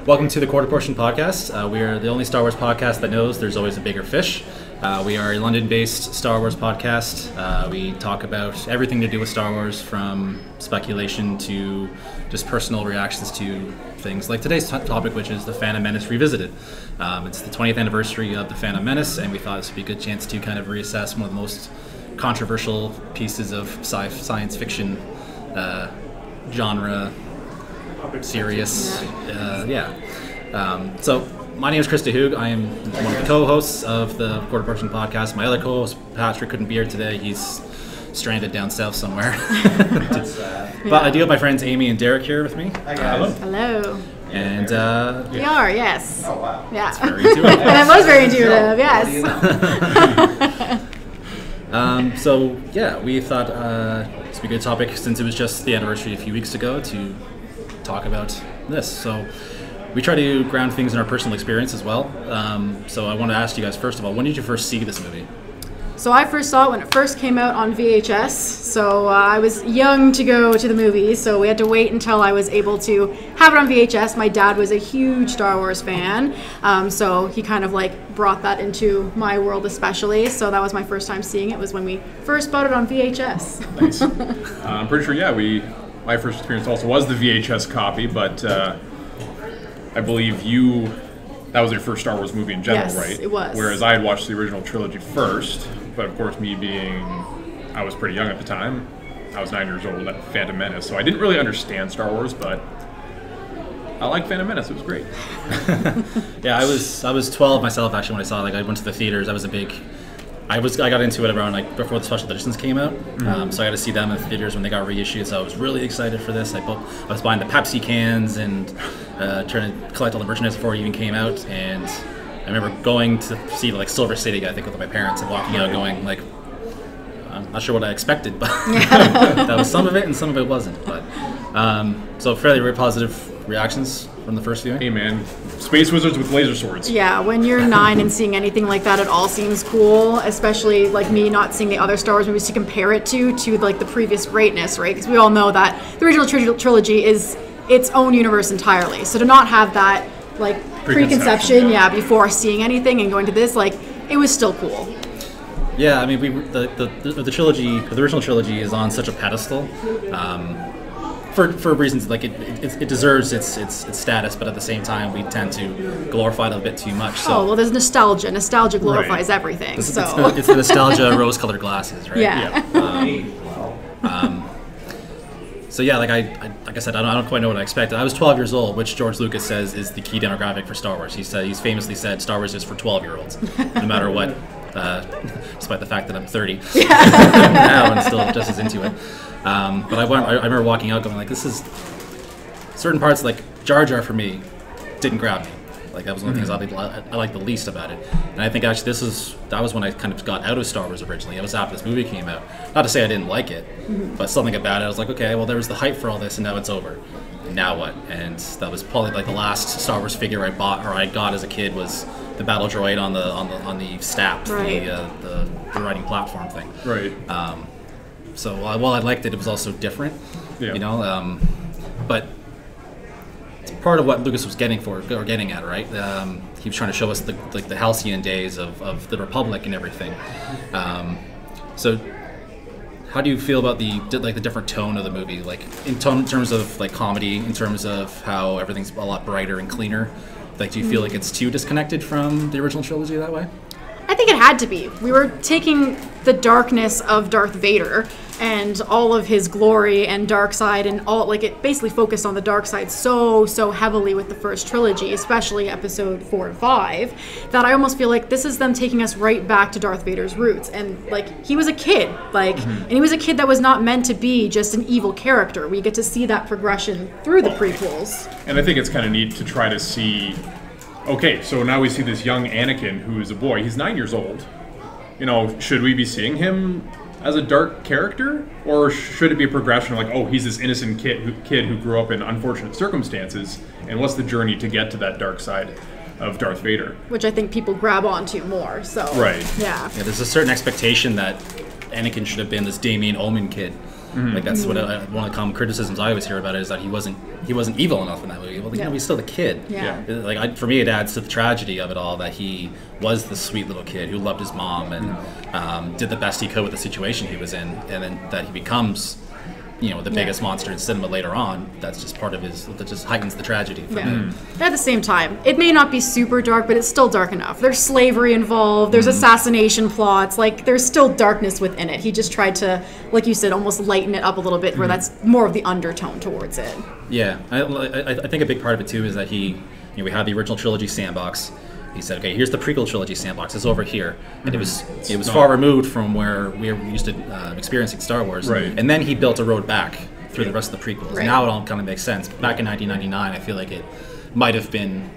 Welcome to the Quarter Portion Podcast. We are the only Star Wars podcast that knows there's always a bigger fish. We are a London-based Star Wars podcast. We talk about everything to do with Star Wars, from speculation to just personal reactions to things like today's topic, which is the Phantom Menace Revisited. It's the 20th anniversary of the Phantom Menace, and we thought this would be a good chance to kind of reassess one of the most controversial pieces of science fiction genre. Serious, So my name is Krista Hoog. I am one of the co-hosts of the Quarter Portion Podcast. My other co-host Patrick couldn't be here today. He's stranded down south somewhere. But I do have my friends Amy and Derek here with me. Hi guys. Hello. And we are, yes. Oh wow. Yeah. That's very intuitive. That was very intuitive, yes. We thought this would be a good topic since it was just the anniversary a few weeks ago to talk about this. So we try to ground things in our personal experience as well. So I want to ask you guys, first of all, when did you first see this movie? So I first saw it when it first came out on VHS. So I was young to go to the movies, so we had to wait until I was able to have it on VHS. My dad was a huge Star Wars fan, so he kind of like brought that into my world especially. So that was my first time seeing it, was when we first bought it on VHS. Nice. I'm pretty sure, my first experience also was the VHS copy, but I believe that was your first Star Wars movie in general, yes, right? It was. Whereas I had watched the original trilogy first, but of course I was pretty young at the time. I was 9 years old at Phantom Menace, so I didn't really understand Star Wars, but I liked Phantom Menace. It was great. Yeah, I was 12 myself actually when I saw it. Like, I went to the theaters. I got into it around like before the special editions came out, so I got to see them in the theaters when they got reissued. So I was really excited for this. I was buying the Pepsi cans and trying to collect all the merchandise before it even came out. And I remember going to see like Silver City, I think, with my parents, and walking out going like, I'm not sure what I expected, but that was some of it, and some of it wasn't. But so fairly very positive reactions from the first viewing. Hey man, space wizards with laser swords. Yeah, when you're 9 and seeing anything like that, it all seems cool, especially like me not seeing the other Star Wars movies to compare it to like the previous greatness, right? Because we all know that the original trilogy is its own universe entirely. So to not have that like preconception, before seeing anything and going to this, like, it was still cool. Yeah, I mean, the trilogy, the original trilogy, is on such a pedestal. For reasons like it deserves its status, but at the same time we tend to glorify it a bit too much. So. Oh well, there's nostalgia. Nostalgia glorifies everything. It's the nostalgia rose-colored glasses, right? Yeah. So yeah, like I said, I don't quite know what I expected. I was 12 years old, which George Lucas says is the key demographic for Star Wars. He's famously said Star Wars is for 12-year-olds, no matter what. Despite the fact that I'm 30 now and still just as into it. But I remember walking out going like, this is certain parts like Jar Jar for me didn't grab me. Like that was one of the things I liked the least about it. And I think actually that was when I kind of got out of Star Wars originally. It was after this movie came out. Not to say I didn't like it, but something about it I was like, okay, well there was the hype for all this and now it's over. And now what? And that was probably like the last Star Wars figure I bought or I got as a kid was the battle droid on the STAP, right. the riding platform thing. Right. So while I liked it, it was also different, you know. But it's part of what Lucas was getting at, right? He was trying to show us the halcyon days of the Republic and everything. So how do you feel about the different tone of the movie, like in terms of like comedy, in terms of how everything's a lot brighter and cleaner? Like, do you feel like it's too disconnected from the original trilogy that way? I think it had to be. We were taking the darkness of Darth Vader and all of his glory and dark side and all, like, it basically focused on the dark side so heavily with the first trilogy, especially episode 4 and 5, that I almost feel like this is them taking us right back to Darth Vader's roots. And like, he was a kid, and he was a kid that was not meant to be just an evil character. We get to see that progression through the prequels. And I think it's kind of neat to try to see, okay, so now we see this young Anakin who is a boy. He's 9 years old. You know, should we be seeing him as a dark character, or should it be a progression of like, oh, he's this innocent kid who grew up in unfortunate circumstances, and what's the journey to get to that dark side of Darth Vader? Which I think people grab onto more. So right, yeah. There's a certain expectation that Anakin should have been this Damien Omen kid, Like that's what one of the common criticisms I always hear about it is that he wasn't evil enough in that movie. Well, he's still the kid. Yeah. Like for me, it adds to the tragedy of it all that he was the sweet little kid who loved his mom and did the best he could with the situation he was in, and then that he becomes, the biggest monster in cinema later on. That's just part of that just heightens the tragedy for me. At the same time, it may not be super dark, but it's still dark enough. There's slavery involved, there's assassination plots, like there's still darkness within it. He just tried to, like you said, almost lighten it up a little bit where that's more of the undertone towards it. Yeah, I think a big part of it too is that we had the original trilogy sandbox. He said, okay, here's the prequel trilogy sandbox. It's over here. And it was far removed from where we were used to experiencing Star Wars. Right. And then he built a road back through the rest of the prequels. Right. Now it all kind of makes sense. Back in 1999, I feel like it might have been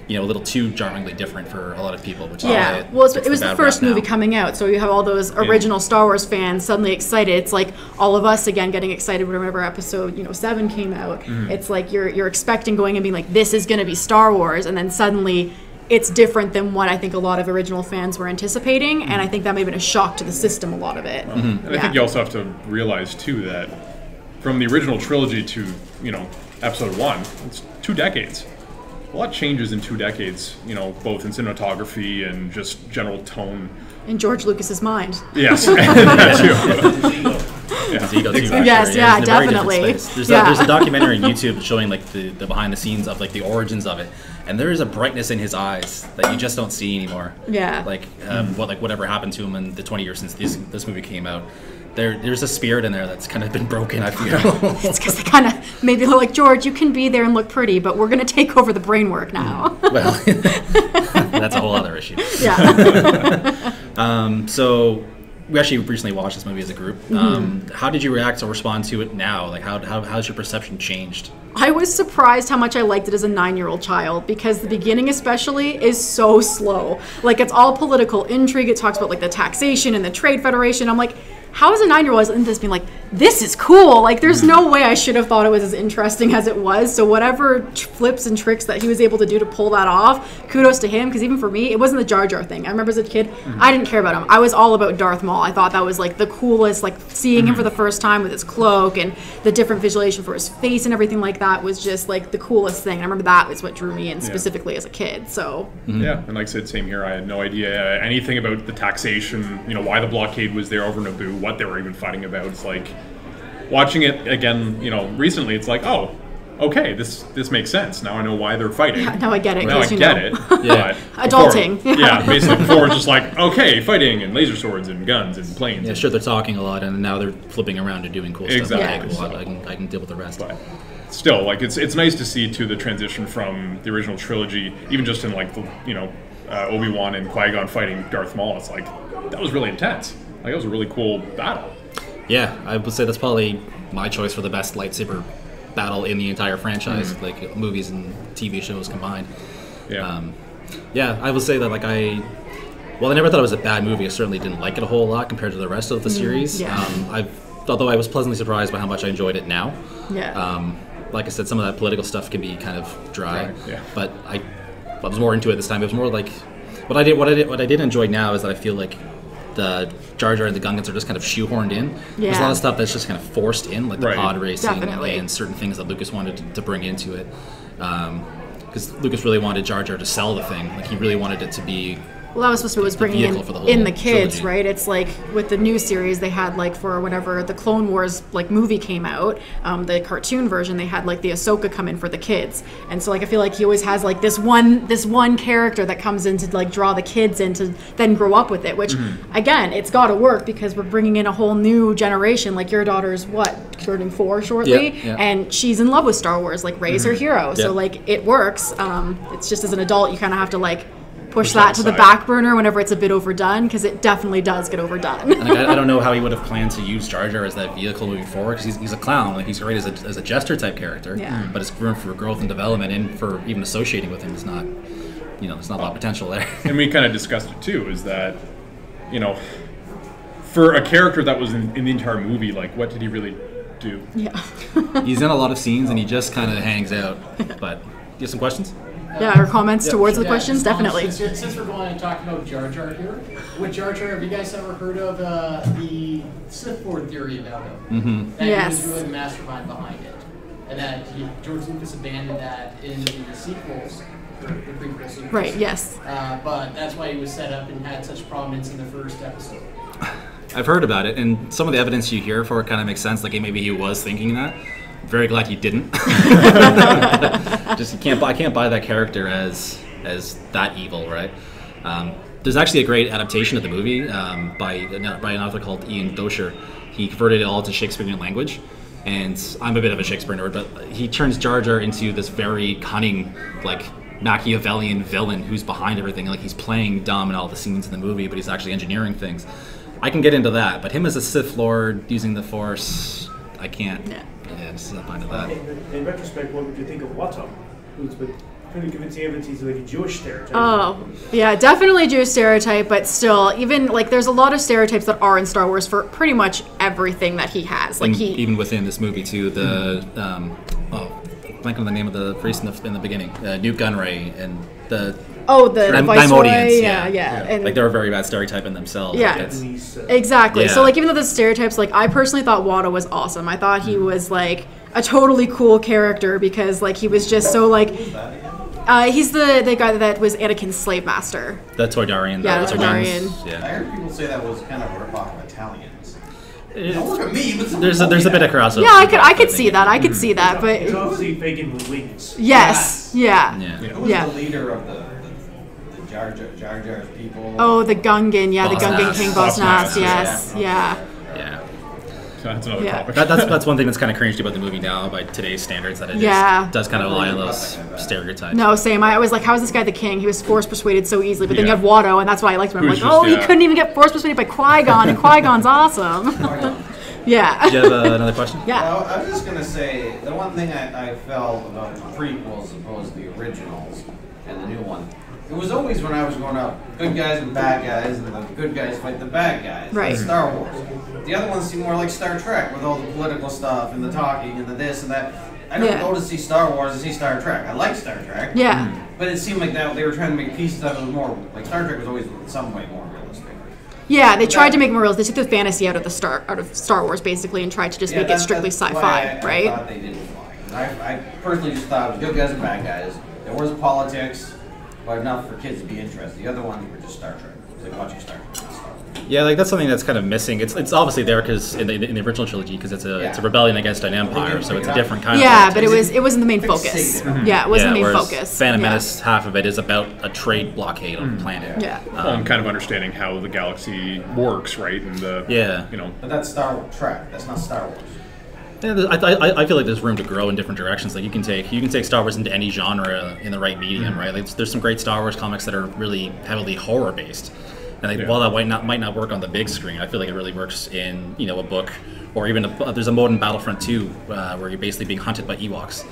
a little too jarringly different for a lot of people. Which it was the first movie coming out, so you have all those original Star Wars fans suddenly excited. It's like all of us again getting excited whenever episode 7 came out. It's like you're expecting going and being like, this is going to be Star Wars, and then suddenly it's different than what I think a lot of original fans were anticipating, and I think that may have been a shock to the system, a lot of it. And I think you also have to realize, too, that from the original trilogy to, episode 1, it's 2 decades. A lot changes in 2 decades, both in cinematography and just general tone. In George Lucas's mind. Yes, that too. His ego too. Yes, yeah, definitely. There's a documentary on YouTube showing like the behind the scenes of like the origins of it, and there is a brightness in his eyes that you just don't see anymore. Yeah. Whatever happened to him in the 20 years since this movie came out. There's a spirit in there that's kind of been broken, I feel. It's because they kind of maybe they're like, George, you can be there and look pretty, but we're going to take over the brain work now. Well, that's a whole other issue. Yeah. So we actually recently watched this movie as a group. How did you react or respond to it now? Like, how's your perception changed? I was surprised how much I liked it as a 9-year-old child, because the beginning especially is so slow. Like, it's all political intrigue. It talks about like the taxation and the trade federation. I'm like, how is a 9-year-old in this being like, this is cool? Like, there's no way I should have thought it was as interesting as it was. So whatever flips and tricks that he was able to do to pull that off, kudos to him. Because even for me, it wasn't the Jar Jar thing. I remember as a kid, I didn't care about him. I was all about Darth Maul. I thought that was like the coolest, like seeing him for the first time with his cloak and the different visualization for his face and everything like that was just like the coolest thing. And I remember that was what drew me in specifically as a kid. So yeah, and like I said, same here. I had no idea anything about the taxation, why the blockade was there over Naboo, what they were even fighting about. It's like watching it again, recently, it's like, oh, okay, this makes sense. Now I know why they're fighting. Yeah, now I get it. Now I get it. Yeah. Adulting. Basically before it's just like, okay, fighting and laser swords and guns and planes. Yeah, sure, they're talking a lot, and now they're flipping around and doing cool stuff. Exactly. Okay, cool. I can deal with the rest. But still, like, it's nice to see, too, the transition from the original trilogy, even just in, like, Obi-Wan and Qui-Gon fighting Darth Maul. It's like, that was really intense. Like, that was a really cool battle. Yeah, I would say that's probably my choice for the best lightsaber battle in the entire franchise, like movies and TV shows combined. Yeah. I would say that I never thought it was a bad movie. I certainly didn't like it a whole lot compared to the rest of the series. Although I was pleasantly surprised by how much I enjoyed it now. Yeah. Like I said, some of that political stuff can be kind of dry. Yeah. But I was more into it this time. It was more like what I did enjoy now is that I feel like the Jar Jar and the Gungans are just kind of shoehorned in. Yeah. There's a lot of stuff that's just kind of forced in, like the pod racing Definitely. and certain things that Lucas wanted to bring into it. Because Lucas really wanted Jar Jar to sell the thing. Like, he really wanted it to be... Well, that was supposed to was bringing in the kids, trilogy. right? It's like with the new series, they had like for whenever the Clone Wars like movie came out, the cartoon version, they had like the Ahsoka come in for the kids, and so like I feel like he always has like this one character that comes in to like draw the kids in to then grow up with it. Which again, it's got to work because we're bringing in a whole new generation. Like your daughter's turning 4 shortly, and she's in love with Star Wars. Like Rey's her hero, so like it works. It's just as an adult, you kind of have to like push that to the back burner whenever it's a bit overdone, because it definitely does get overdone. And I don't know how he would have planned to use Jar Jar as that vehicle moving forward, because he's a clown. Like, he's great as a jester type character, but his room for growth and development and for even associating with him is not, there's not a lot of potential there. And we kind of discussed it too, is that, for a character that was in the entire movie, like, what did he really do? Yeah. He's in a lot of scenes and he just kind of hangs out. But do you have some questions? Yeah, or comments towards the questions, definitely. Since we're going and talking about Jar Jar here, with Jar Jar, have you guys ever heard of the Sith Lord theory about him? Mm-hmm. That Yes. he was really the mastermind behind it. And that George Lucas abandoned that in the sequels, or the prequel sequels. Right, yes. But that's why he was set up and had such prominence in the first episode. I've heard about it, and some of the evidence you hear for it kind of makes sense. Like maybe he was thinking that. Very glad he didn't. Just I can't buy that character as that evil, right? There's actually a great adaptation of the movie by an author called Ian Dosher. He converted it all to Shakespearean language, and I'm a bit of a Shakespeare nerd, but he turns Jar Jar into this very cunning, like Machiavellian villain who's behind everything. Like he's playing dumb in all the scenes in the movie, but he's actually engineering things. I can get into that, but him as a Sith Lord using the Force, I can't. Yeah, just not fine with that. In retrospect, what would you think of Watto? Who's been pretty convincing evidence he's like a Jewish stereotype. Oh, yeah, definitely Jewish stereotype, but still, even like there's a lot of stereotypes that are in Star Wars for pretty much everything that he has. Like and even within this movie too, the blank on the name of the priest in the beginning, Newt Gunray and the Viceroy, Daimonians, yeah. And like they're a very bad stereotype in themselves. Yeah. Like exactly. Yeah. So like even though the stereotypes, like I personally thought Watto was awesome. I thought he was like a totally cool character because like he was just so like he's the guy that was Anakin's slave master. The Toydarian. Yeah, the Toydarians. Toydarian. I Yeah. heard people say that was kind of a ripoff of Italians. Don't look at me, but There's a bit of crossover. Yeah, I could see that. I could see that, It's but obviously Fagin with wings. yes, yeah. Yeah. Who was Yeah. the leader of the Jar Jar's people? Oh, the Gungan, yeah, the Boss Gungan Nass. King Boss Boss Nass, Nass, yes, yeah. Yeah. So that's another Yeah. topic. That's one thing that's kind of cringy about the movie now by today's standards, that it Yeah. just does kind of rely on those stereotypes. No, same. I was like, how is this guy the king? He was force persuaded so easily. But then you Yeah. have Watto, and that's why I liked him. I'm Who's like, just, oh, he yeah. couldn't even get force persuaded by Qui-Gon, and Qui-Gon's awesome. Yeah. Do you have another question? Yeah. Well, I was just gonna say the one thing I felt about the prequels opposed to the originals and the new one. It was always when I was growing up, good guys and bad guys, and the good guys fight the bad guys. Right. Like Star Wars. The other ones seem more like Star Trek with all the political stuff and the talking and the this and that. I don't Yeah. go to see Star Wars to see Star Trek. I like Star Trek. Yeah. But it seemed like that they were trying to make pieces that was more like Star Trek was always in some way more realistic. Yeah, they tried to make more real. They took the fantasy out of Star Wars basically and tried to just make it that's- strictly that's why sci-fi, I right? thought they didn't fly. I personally just thought it was good guys and bad guys. There was politics, but enough for kids to be interested. The other ones were just Star Trek. It was like watching Star Trek. Not Star Wars. Yeah, like that's something that's kind of missing. It's obviously there because in the original trilogy, because it's a rebellion against an empire, so it's a different kind Yeah, of but it wasn't the main focus. Fixated. Yeah, it wasn't the main whereas focus. Phantom Yeah. Menace, half of it is about a trade blockade on the planet. Yeah. And kind of understanding how the galaxy works, right? And the Yeah. But that's Star Trek. That's not Star Wars. Yeah, I feel like there's room to grow in different directions. Like you can take Star Wars into any genre in the right medium, right? Like there's some great Star Wars comics that are really heavily horror based, and while that might not work on the big screen, I feel like it really works in a book, or even there's a mode in Battlefront 2 where you're basically being hunted by Ewoks.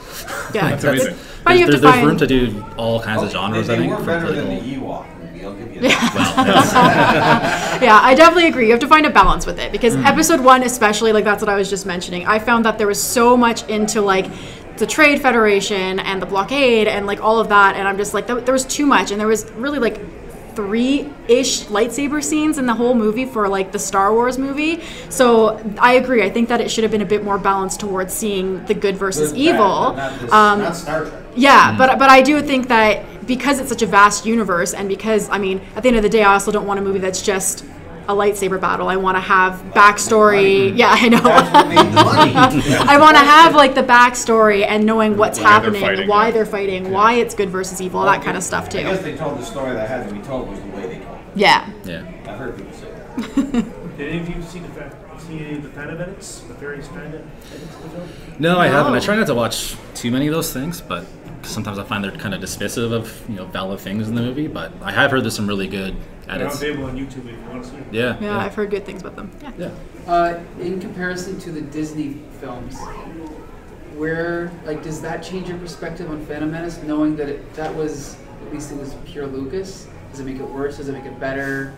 Yeah, That's amazing. But you have to There's find room to do all kinds of genres. They I think were for better really than cool. the Ewok movie. I'll give you that. Well, that's- Yeah, I definitely agree. You have to find a balance with it because episode 1 especially, like that's what I was just mentioning. I found that there was so much into like the Trade Federation and the blockade and like all of that, and I'm just like there was too much, and there was really like 3-ish lightsaber scenes in the whole movie for like the Star Wars movie. So I agree. I think that it should have been a bit more balanced towards seeing the good versus Good, evil. bad, but not Star Trek. Yeah, but I do think that because it's such a vast universe, and because at the end of the day, I also don't want a movie that's just a lightsaber battle. I want to have backstory. Money. Yeah, I know. That's what made the money. I want to have like the backstory and knowing what's Why they're happening, fighting, why yeah. they're fighting, why it's good versus evil, all that kind of stuff I guess too. they told the story that had to be told was the way they told it. Yeah. yeah. I've heard people say that. Did any of you see any of the fan edits? The various fan edits of the film? No, I haven't. I No. try not to watch too many of those things, but sometimes I find they're kind of dismissive of valid things in the movie. But I have heard there's some really good They're edits. available on YouTube if you want to see them. Yeah, Yeah, I've heard good things about them. Yeah. yeah. In comparison to the Disney films, where does that change your perspective on Phantom Menace, knowing that that was at least it was pure Lucas? Does it make it worse? Does it make it better?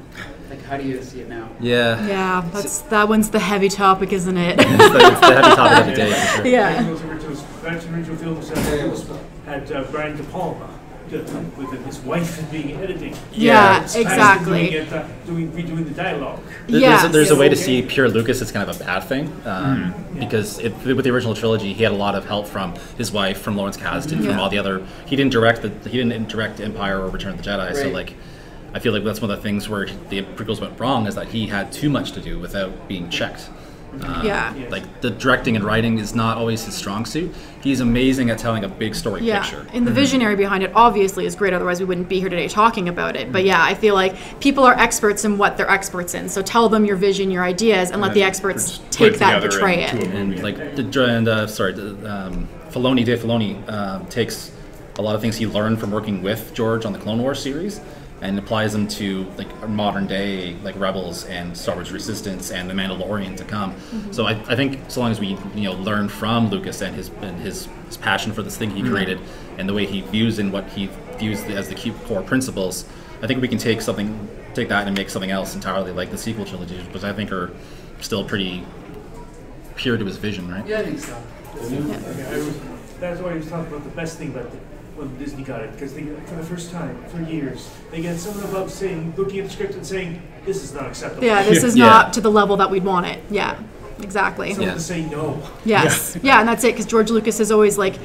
Like, how do you see it now? Yeah. Yeah, that one's the heavy topic, isn't it? It's the heavy topic of the day for sure. Yeah. Those original films had Brian De Palma with his wife being editing. Yeah, It's exactly. Redoing the dialogue. There's a way to see Pure Lucas as kind of a bad thing, because with the original trilogy, he had a lot of help from his wife, from Lawrence Kasdan, from all the other. He didn't direct Empire or Return of the Jedi, so like, I feel like that's one of the things where the prequels went wrong, is that he had too much to do without being checked. Like the directing and writing is not always his strong suit. He's amazing at telling a big story picture. And the visionary behind it obviously is great, otherwise we wouldn't be here today talking about it. But yeah, I feel like people are experts in what they're experts in. So tell them your vision, your ideas, and let the experts take that and portray it. And like Filoni takes a lot of things he learned from working with George on the Clone Wars series and applies them to like modern day like Rebels and Star Wars Resistance and the Mandalorian to come. So I think so long as we learn from Lucas and his passion for this thing he created and the way he views and what he views as the key core principles, I think we can take that and make something else entirely, like the sequel trilogy, which I think are still pretty pure to his vision, right? Yeah, I think so. That's why he was talking about the best thing about when Disney got it, because for the first time for years they get someone above looking at the script and saying, this is not acceptable. Yeah, this is not to the level that we'd want it. Yeah, exactly. Someone to say no. Yes. Yeah, and that's it, because George Lucas is always like,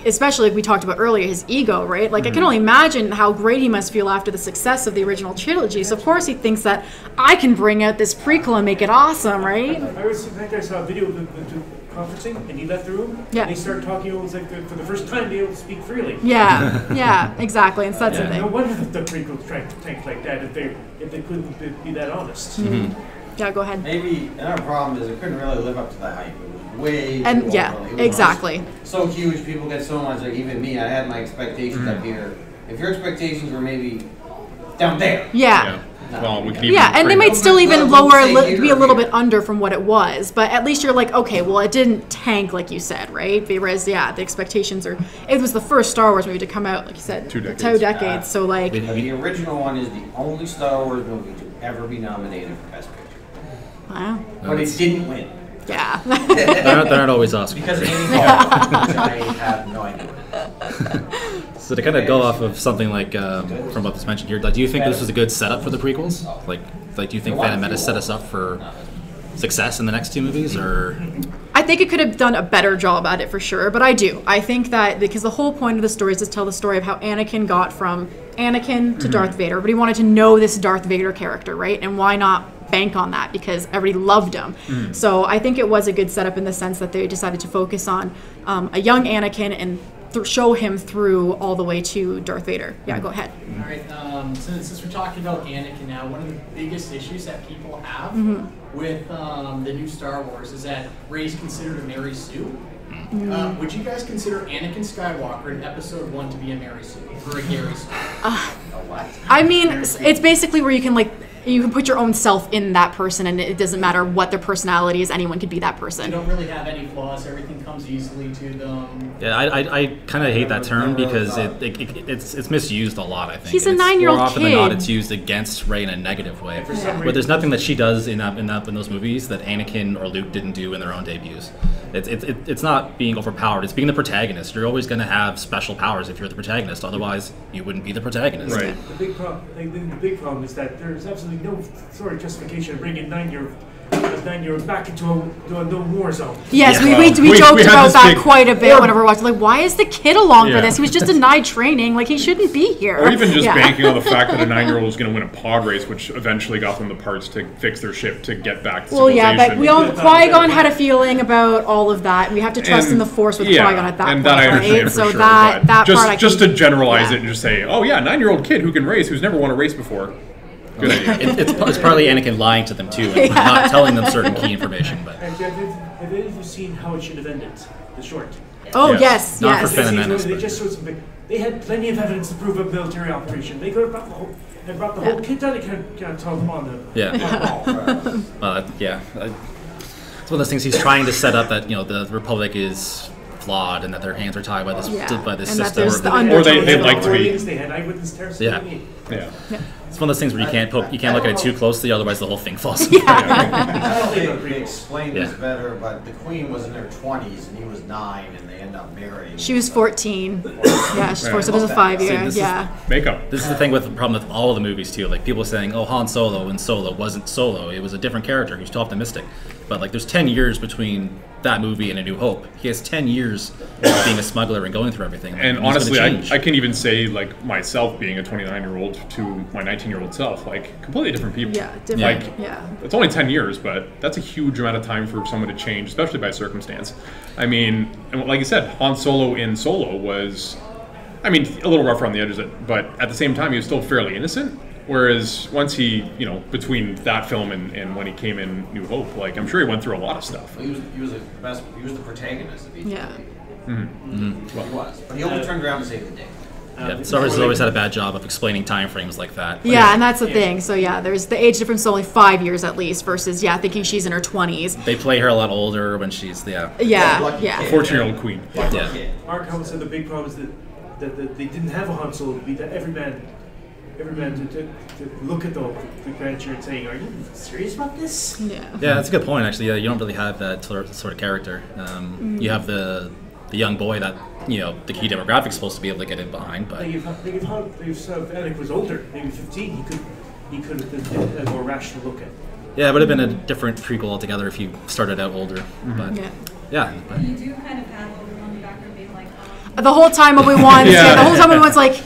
especially like we talked about earlier, his ego, right? Like I can only imagine how great he must feel after the success of the original trilogy. So of course he thinks that I can bring out this prequel and make it awesome, right? I think I saw a video of the conferencing, and he left the room, and they started talking. It was like for the first time they able to speak freely. Yeah, exactly. And so that's the thing. No wonder the prequels tanked like that if they couldn't be that honest. Yeah, go ahead. Maybe another problem is it couldn't really live up to the hype. It was way too overly. Exactly. So huge, people get so much. Like even me, I had my expectations up here. If your expectations were maybe down there, well, we could even and they might still even be a little bit under from what it was, but at least you're like, okay, well, it didn't tank like you said, right? Whereas, the expectations are. It was the first Star Wars movie to come out, like you said, 2 decades. 2 decades. So like, the original one is the only Star Wars movie to ever be nominated for Best Picture. Wow. But it didn't win. Yeah. they're not always Oscars. Because of Amy Hall, which I have no idea. So to kind of go off of something like from what was mentioned here, like, do you think this was a good setup for the prequels? Like do you think Phantom Menace set us up for success in the next 2 movies, or? I think it could have done a better job at it for sure, but I do. I think that because the whole point of the story is to tell the story of how Anakin got from Anakin to Darth Vader, but he wanted to know this Darth Vader character, right? And why not bank on that, because everybody loved him. So I think it was a good setup in the sense that they decided to focus on a young Anakin and show him through all the way to Darth Vader. Yeah, go ahead. All right. Since we're talking about Anakin now, one of the biggest issues that people have with the new Star Wars is that Rey's considered a Mary Sue. Would you guys consider Anakin Skywalker in Episode 1 to be a Mary Sue or a Gary Sue? I mean, it's basically where you can put your own self in that person, and it doesn't matter what their personality is. Anyone could be that person. They don't really have any flaws. Everything comes easily to them. Yeah, I kind of hate that term because it's misused a lot, I think. He's a 9-year-old kid. More often than not, kid. it's used against Rey in a negative way. But there's nothing that she does in those movies that Anakin or Luke didn't do in their own debuts. It's not being overpowered. It's being the protagonist. You're always going to have special powers if you're the protagonist. Otherwise, you wouldn't be the protagonist. Right. The big problem is that there's absolutely no sort of justification of bringing a 9-year-old back into a no war zone. Yes, we joked about that quite a bit whenever we're watching. Like, why is the kid along for this? He was just denied training. Like, he shouldn't be here. Or even just banking on the fact that a 9-year-old was going to win a pod race, which eventually got them the parts to fix their ship to get back to civilization. But Qui-Gon had a feeling about all of that, and we have to trust in the Force with Qui-Gon at that point, that I understand right? for So sure, that part just to generalize it and just say, oh yeah, 9-year-old kid who can race, who's never won a race before. Good idea. It's partly Anakin lying to them too, and not telling them certain key information. But Have any of you seen how it should have ended? The short. Oh yes. Not for Phantom Menace. They just showed something. They had plenty of evidence to prove a military operation. They could have brought the whole kit down. They can't tell them on the It's one of those things he's trying to set up that the Republic is flawed and that their hands are tied by this and system. that there's the or they'd like to be. They had eyewitness testimony. Yeah. It's one of those things where you can't look at it too closely, otherwise the whole thing falls. I don't think they explained this better, but the Queen was in her 20s and he was 9, and they end up marrying. She was 14. Yeah, she's 14. So there's a 5-year. Makeup. This is the thing with the problem with all of the movies too. Like people saying, "Oh, Han Solo in Solo wasn't Solo; it was a different character. He was too optimistic." But like, there's 10 years between that movie and A New Hope. He has 10 years of being a smuggler and going through everything. Like, and honestly, I can even say, like, myself being a 29-year-old to my 19-year-old self, like, completely different people. Yeah, different. Like, yeah. It's only 10 years, but that's a huge amount of time for someone to change, especially by circumstance. I mean, and like you said, Han Solo in Solo was, I mean, a little rough around the edges, but at the same time, he was still fairly innocent. Whereas once he, you know, between that film and when he came in New Hope, like, I'm sure he went through a lot of stuff. Well, he was the protagonist of each. Yeah. Well, he was, but he only turned around to save the day. Yeah, Star Wars has always had a bad job of explaining time frames like that. Yeah, and that's the thing. So yeah, there's the age difference is only 5 years at least versus thinking she's in her 20s. They play her a lot older when she's 14-year-old queen. Yeah. Mark Hamill said the big problem is that they didn't have a Han Solo to be that every man to look at the grandeur and saying, "Are you serious about this?" Yeah. Yeah, that's a good point actually. Yeah, you don't really have that sort of character. You have the young boy that, you know, the key demographic's supposed to be able to get in behind, but if Alec was older, maybe 15, he could have been a more rational look at. Yeah, it would have been a different prequel altogether if you started out older. But yeah. But. You do kind of have Obi-Wan in the background being like, the whole time Obi-Wan's like,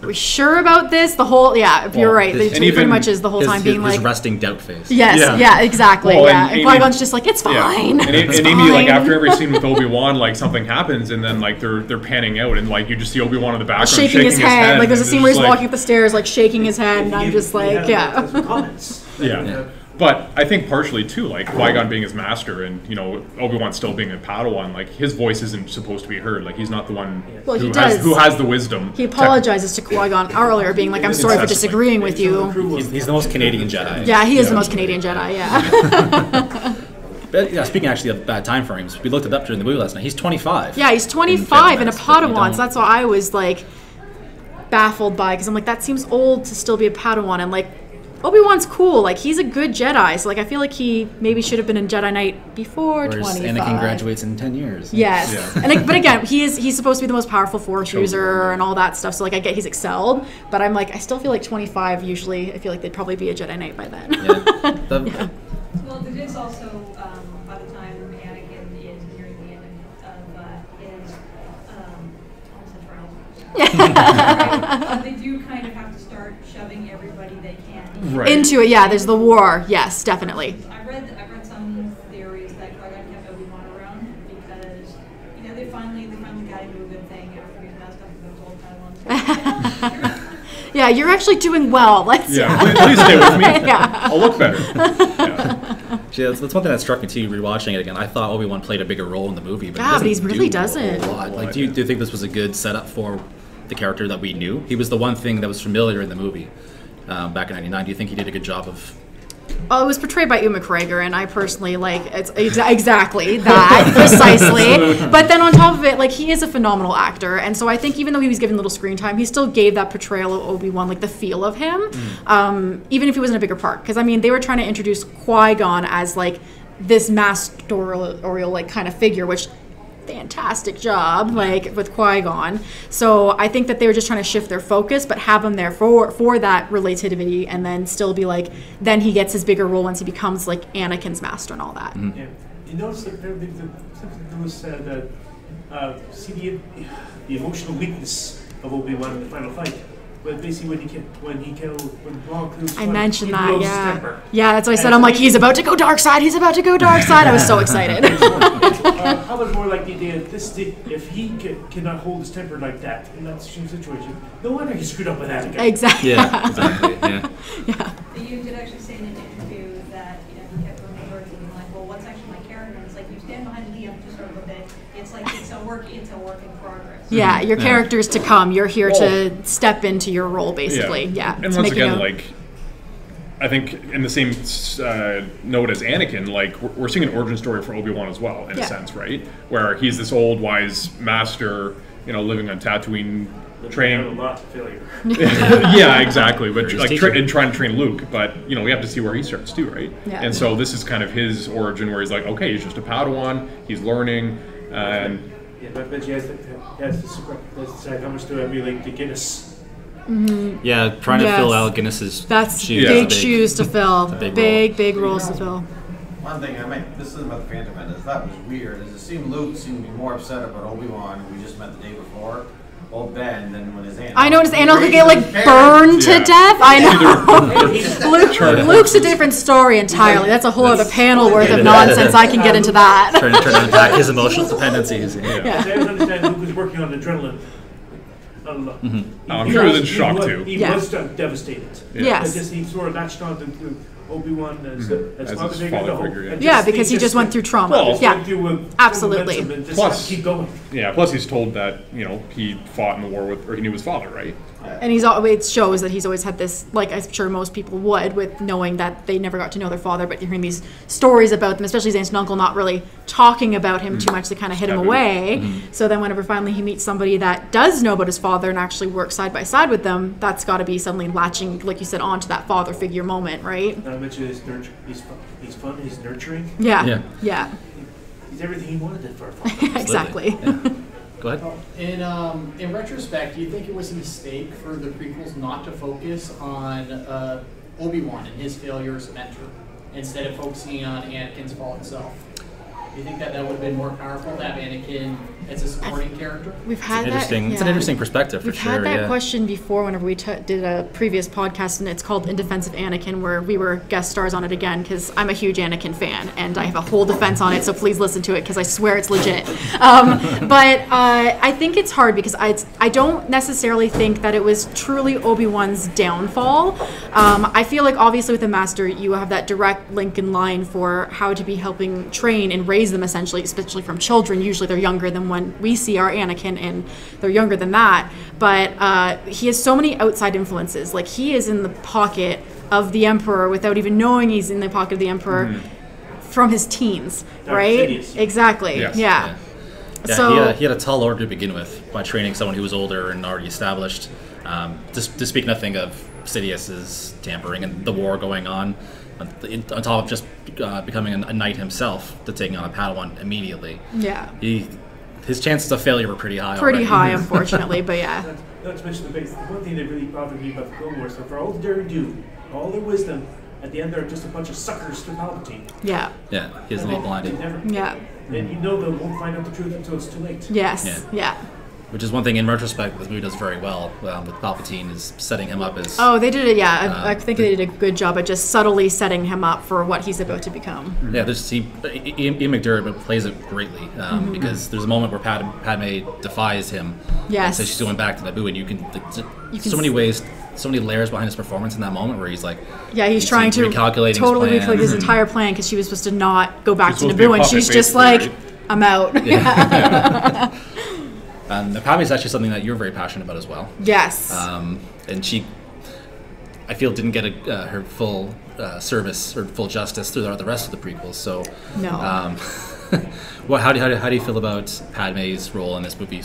are we sure about this? You're right. It pretty much is the whole time being like his resting doubt face. Yes, exactly. Well, and Qui-Gon's just like, it's fine. Yeah. And Amy, like, after every scene with Obi-Wan, like, something happens, and then, like, they're panning out, and, like, you just see Obi-Wan in the background shaking his head. Like, there's a scene where he's like, walking up the stairs, like, shaking his head, and I'm just like, Comments. Yeah. But I think partially too, like Qui-Gon being his master, and, you know, Obi-Wan still being a Padawan, like, his voice isn't supposed to be heard. Like, he's not the one who has the wisdom. He apologizes to Qui-Gon earlier, being like, "I'm sorry for disagreeing with you." He's the most Canadian Jedi. Yeah, he is the most Canadian Jedi. Yeah. But yeah, speaking actually of bad time frames, we looked it up during the movie last night. He's 25. Yeah, he's 25 and a Padawan, so that's why I was like baffled by, because I'm like, that seems old to still be a Padawan, and like, Obi-Wan's cool. Like, he's a good Jedi, so like, I feel like he maybe should have been in Jedi Knight before 25. Anakin graduates in 10 years. Yes, and like, but again, he's supposed to be the most powerful Force user and all that stuff. So like, I get he's excelled, but I'm like, I still feel like 25. Usually, I feel like they'd probably be a Jedi Knight by then. well, it is also by the time Anakin is nearing the end of his they do kind of have to start shoving everybody they can into it. Yeah, there's the war. Yes, definitely. I've read some theories that Qui-Gon kept Obi-Wan around because, you know, they finally got into a good thing after he's messed up with those old Padawans. Yeah, you're actually doing well. Please stay with me. I'll look better. Yeah, that's one thing that struck me too. Rewatching it again, I thought Obi-Wan played a bigger role in the movie, but he really doesn't. A lot. Like, do you think this was a good setup for the character that we knew? He was the one thing that was familiar in the movie back in '99. Do you think he did a good job of? Well, it was portrayed by Ewan McGregor, and I personally like it's exactly that precisely. But then on top of it, like, he is a phenomenal actor, and so I think even though he was given little screen time, he still gave that portrayal of Obi-Wan, like, the feel of him, even if he was in a bigger part. Because I mean, they were trying to introduce Qui-Gon as like this master-orial like kind of figure, which. Fantastic job, like, with Qui-Gon. So I think that they were just trying to shift their focus, but have him there for that relativity, and then still be like, then he gets his bigger role once he becomes like Anakin's master and all that. Yeah, you notice that there was see the emotional weakness of Obi-Wan in the final fight. But basically, when Blanc kills I mentioned that, yeah, that's what I said. I'm like, he's about to go dark side. He's about to go dark side. I was so excited. How much more like the idea that if he cannot hold his temper like that in that situation, no wonder he screwed up with that again. Exactly. Yeah, exactly. Yeah. You did actually say in an interview that, you know, he kept going to work and being like, well, what's actually my character? And it's like, you stand behind Liam just sort of a bit. It's like it's a work in progress. Yeah, your character's to come. You're here to step into your role, basically. Yeah. And once again, like, I think in the same note as Anakin, like, we're seeing an origin story for Obi-Wan as well, in a sense, right? Where he's this old, wise master, you know, living on Tatooine, training. A lot of failure. Yeah, exactly. But Or like his teacher. and trying to train Luke, but we have to see where he starts too, right? Yeah. And so this is kind of his origin, where he's like, okay, he's just a Padawan, he's learning, and Yeah, but he has to decide how much to emulate the Guinness. Yeah, trying to Yes. fill Alec Guinness's That's shoes. big is a shoes to fill. big Big roles to fill. One thing this is about the Phantom Menace, that was weird, is it seemed Luke seemed to be more upset about Obi-Wan, who we just met the day before, old Ben, than when his aunt. I noticed Anna could get like burned to Yeah. death. I know. Luke's a different story entirely. That's a whole other panel worth of nonsense. I can get into that. Trying to unpack his emotional dependencies. As I understand, Luke was working on adrenaline. I don't know. I'm sure he was in shock too. He Yeah. was devastated. Yes. It's just he sort of latched on to Obi-Wan as As father his figure. father the whole- figure, yeah. and Yeah, because he just went through trauma. Well, just Yeah. went through a Absolutely. momentum and just Plus- keep going. Yeah, plus he's told that, he fought in the war with, or he knew his father, right? And it shows that he's always had this, like I'm sure most people would, with knowing that they never got to know their father, but hearing these stories about them, especially his aunt and uncle not really talking about him too much, to kind of hit him Taboo. away. So then whenever finally he meets somebody that does know about his father and actually works side by side with them, that's got to be suddenly latching, like you said, onto that father figure moment, right? Not to mention his nurture. He's fun. He's nurturing. Yeah. Yeah. He's everything he wanted it for a father. Exactly. Go ahead. In retrospect, do you think it was a mistake for the prequels not to focus on Obi-Wan and his failure as a mentor, instead of focusing on Anakin's fall itself? Do you think that would have been more powerful to have Anakin as a supporting character? We've had It's an that. interesting perspective for We've sure. had that yeah. question before whenever we did a previous podcast, and it's called In Defense of Anakin, where we were guest stars on it again, because I'm a huge Anakin fan, and I have a whole defense on it, so please listen to it, because I swear it's legit. But I think it's hard, because I don't necessarily think that it was truly Obi-Wan's downfall. I feel like, obviously, with the Master, you have that direct link in line for how to be helping train and raise them, essentially, especially from children. Usually they're younger than when we see our Anakin, and they're younger than that. But he has so many outside influences. Like, he is in the pocket of the Emperor without even knowing he's in the pocket of the Emperor from his teens, right? Sidious. Exactly. Yes. Yeah. Yeah, So he had a tall order to begin with by training someone who was older and already established. To speak nothing of Sidious's tampering and the war going on top of just becoming a knight himself, to taking on a Padawan immediately. yeah, His chances of failure were pretty high. pretty already. high, unfortunately. But yeah, Not to mention the one thing that really bothered me about the Clone Wars, so for all the daring do, all their wisdom, at the end they're just a bunch of suckers to Palpatine. yeah, Yeah, he is a little blinded. They never, yeah, and you know they won't find out the truth until it's too late. yes, yeah. Which is one thing in retrospect this movie does very well with Palpatine, is setting him up as Oh, they did it. Yeah, I think they did a good job at just subtly setting him up for what he's about to become. yeah. Ian McDiarmid plays it greatly because there's a moment where Padme defies him. Yes. And says she's going back to Naboo, and you can so can many ways, so many layers behind his performance in that moment where he's like, Yeah, he's you trying see to recalculating totally his recalculate his plans. entire plan, because she was supposed to not go back She's to supposed to be a Naboo, and puppet, she's just basically, like, right? I'm out. And Padme is actually something that you're very passionate about as well. Yes. And she, I feel, didn't get her full service or full justice throughout the rest of the prequels. So, No. how do you feel about Padme's role in this movie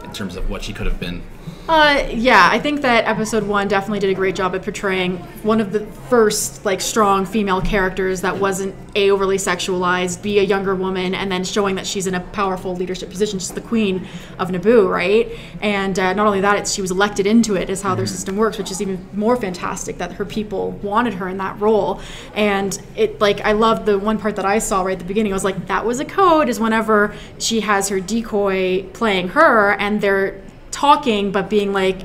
in terms of what she could have been? Yeah, I think that episode 1 definitely did a great job at portraying one of the first, strong female characters that wasn't overly sexualized, be a younger woman, and then showing that she's in a powerful leadership position. She's the queen of Naboo, right? And not only that, she was elected into it, is how their system works, which is even more fantastic, that her people wanted her in that role. And I love the one part that I saw right at the beginning. I was like, that was a code, is whenever she has her decoy playing her, and they're talking but being like,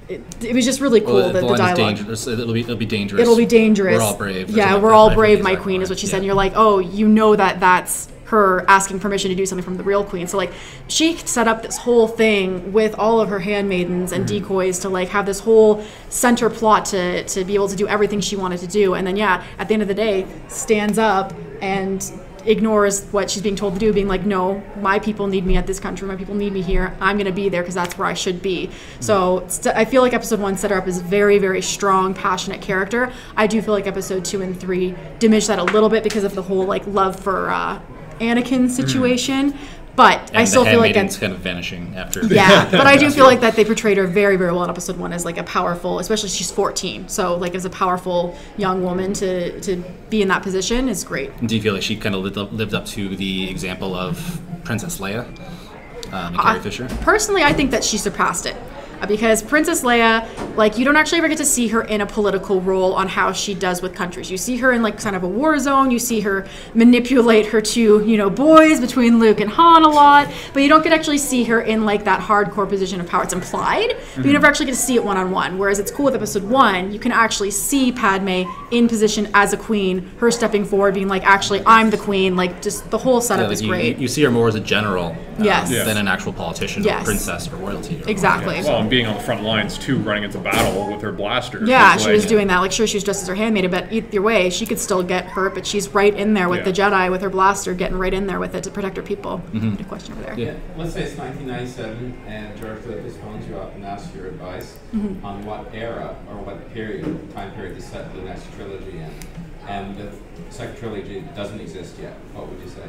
it was just really cool, the line is dialogue. dangerous. It'll be dangerous. It'll be dangerous. We're all brave. Yeah, That's we're what all I brave, think my is queen, is what she said. And yeah. you're like, oh, you know that's her asking permission to do something from the real queen. So she set up this whole thing with all of her handmaidens and decoys to have this whole center plot to be able to do everything she wanted to do. And then at the end of the day, stands up and ignores what she's being told to do, being like, no, my people need me at this country, my people need me here, I'm going to be there because that's where I should be. So I feel like episode 1 set her up as a very, very strong, passionate character. I do feel like episode 2 and 3 diminished that a little bit because of the whole love for Anakin situation, But I still the feel like handmaiden's that's kind of vanishing after. yeah. But I do feel like that they portrayed her very, very well in episode 1 as like a powerful, especially she's 14, so like as a powerful young woman to be in that position is great. Do you feel like she kind of lived up to the example of Princess Leia and Carrie Fisher? Personally, I think that she surpassed it. Because Princess Leia, like, you don't actually ever get to see her in a political role on how she does with countries. You see her in, like, kind of a war zone. You see her manipulate her two, you know, boys between Luke and Han a lot. But you don't get to actually see her in, like, that hardcore position of power. It's implied, but you never actually get to see it one-on-one. Whereas it's cool with episode 1, you can actually see Padme in position as a queen, her stepping forward, being like, actually, I'm the queen. Like, just the whole setup is great. You see her more as a general Yes. than an actual politician or princess or royalty. Exactly. Well, and being on the front lines too, running into battle with her blaster. Yeah, It's she like- was doing that. Like, sure, she was dressed as her handmaid, but either way, she could still get hurt. But she's right in there with the Jedi with her blaster, getting right in there with it to protect her people. A question over there. Yeah, let's say it's 1997 and George Lucas phones you up and asks your advice on what era or what time period to set the next trilogy in. And the second trilogy doesn't exist yet. What would you say?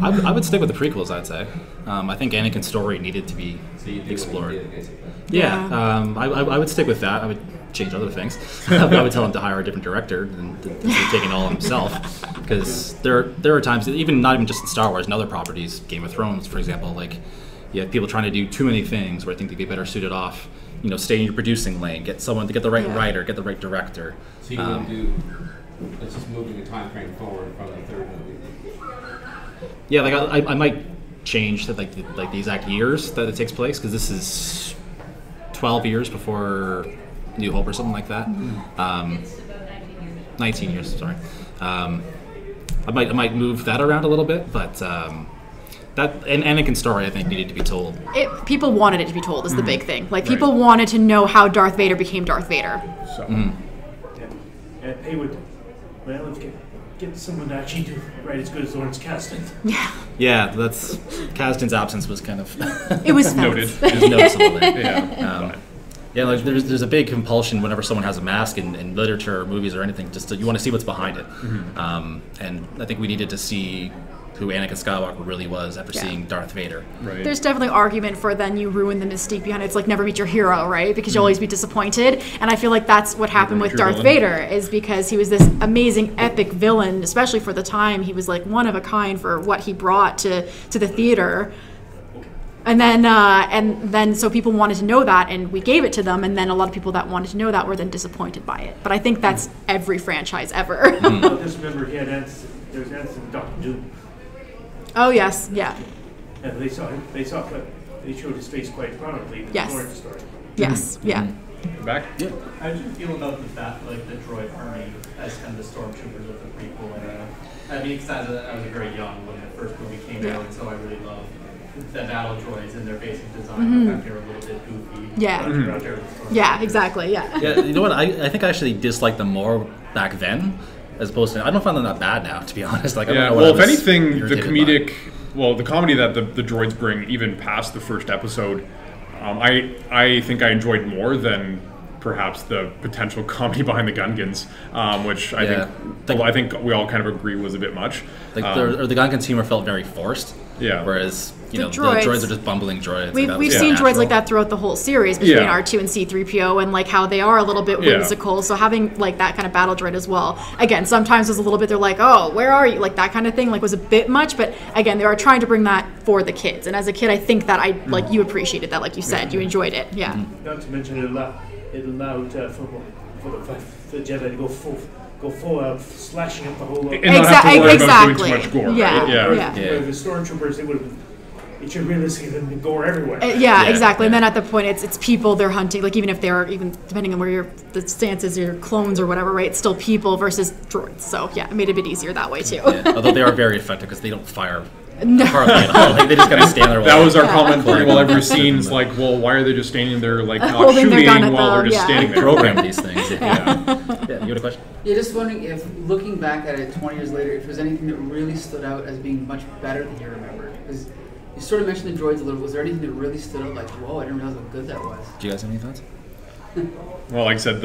I would stick with the prequels, I'd say. I think Anakin's story needed to be So you do explored. what you did, basically. Yeah, I would stick with that. I would change other things. I would tell him to hire a different director than taking it all himself. Because there are times, even not even just in Star Wars and other properties, Game of Thrones, for example, like you have people trying to do too many things where I think they'd be better suited off. You know, stay in your producing lane, get someone to get the right writer, get the right director. So you would do, it's just moving the time frame forward from the third movie. Yeah, like I might change the exact years that it takes place, because this is 12 years before New Hope or something like that. It's about 19 years. 19 years, sorry. I might move that around a little bit, but that and Anakin's story I think needed to be told. People wanted it to be told is the big thing. Like, people wanted to know how Darth Vader became Darth Vader. So. Hey, well, if you get someone to actually do right as good as Lawrence Kasdan. Yeah, that's Kasdan's absence was kind of It was Noted. it was noticeable there. Yeah. Yeah, like there's a big compulsion whenever someone has a mask in literature or movies or anything, just you want to see what's behind it. And I think we needed to see who Anakin Skywalker really was after seeing Darth Vader. Right. There's definitely argument for then you ruin the mystique behind it. It's like never meet your hero, right? Because you'll always be disappointed. And I feel like that's what happened with your Darth villain. Vader, is because he was this amazing epic villain, especially for the time. He was like one of a kind for what he brought to the theater. And then so people wanted to know that, and we gave it to them, and then a lot of people that wanted to know that were then disappointed by it. But I think that's every franchise ever. Well, just remember, he had there was Ants in Doctor Doom. Oh yes, yeah, And they showed his face quite prominently in the Yes. Lawrence story. yes, yeah. Back? How did you feel about the droid army as kind of the stormtroopers of the prequel era? I mean, because I was very young when the first movie came out, and so I really loved the battle droids and their basic design. The fact they were a little bit goofy. Yeah. but they're out there with the stormtroopers. Yeah, exactly, yeah. Yeah, you know what? I think I actually disliked them more back then, as opposed to I don't find them that bad now, to be honest. Like, I don't know what well, I if was anything, the irritated comedic, the comedy that the droids bring, even past the first episode, I think I enjoyed more than perhaps the potential comedy behind the Gungans, which I think we all kind of agree was a bit much. by. Like the Gungan's humor felt very forced. Yeah. Whereas The the droids- droids are just bumbling droids. We've was seen droids natural. like that throughout the whole series between Yeah. R2 and C-3PO, and like how they are a little bit Yeah. whimsical. So having like that kind of battle droid as well. Again, sometimes was a little bit, they're like, oh, where are you? Like that kind of thing, like was a bit much. But again, they are trying to bring that for the kids. And as a kid, I think that like you appreciated that, like you said, you enjoyed it. Yeah. Not to mention it allowed for the Jedi to go full out slashing up the whole. And not have to worry about doing Exactly. too much gore. Yeah. Right? Yeah. Yeah. Where the stormtroopers, it should realistically been gore everywhere. Yeah, exactly. And then at the point, it's people they're hunting. Like even if they're depending on where the stance is, your clones or whatever, right? It's still people versus droids. So yeah, it made it a bit easier that way too. Yeah. Although they are very effective because they don't fire No. hardly at all. Like, they just kind of stand there. That was our Yeah. comment pretty well every scene. It's like, well, why are they just standing there, like, not Holding their shooting gun while at they're them, just yeah. standing there? program these things. Yeah. Yeah. You had a question? Yeah, just wondering if, looking back at it 20 years later, if there's anything that really stood out as being much better than you remember. Because you sort of mentioned the droids a little. Was there anything that really stood out, like, whoa, I didn't realize how good that was? Do you guys have any thoughts? Well, like I said,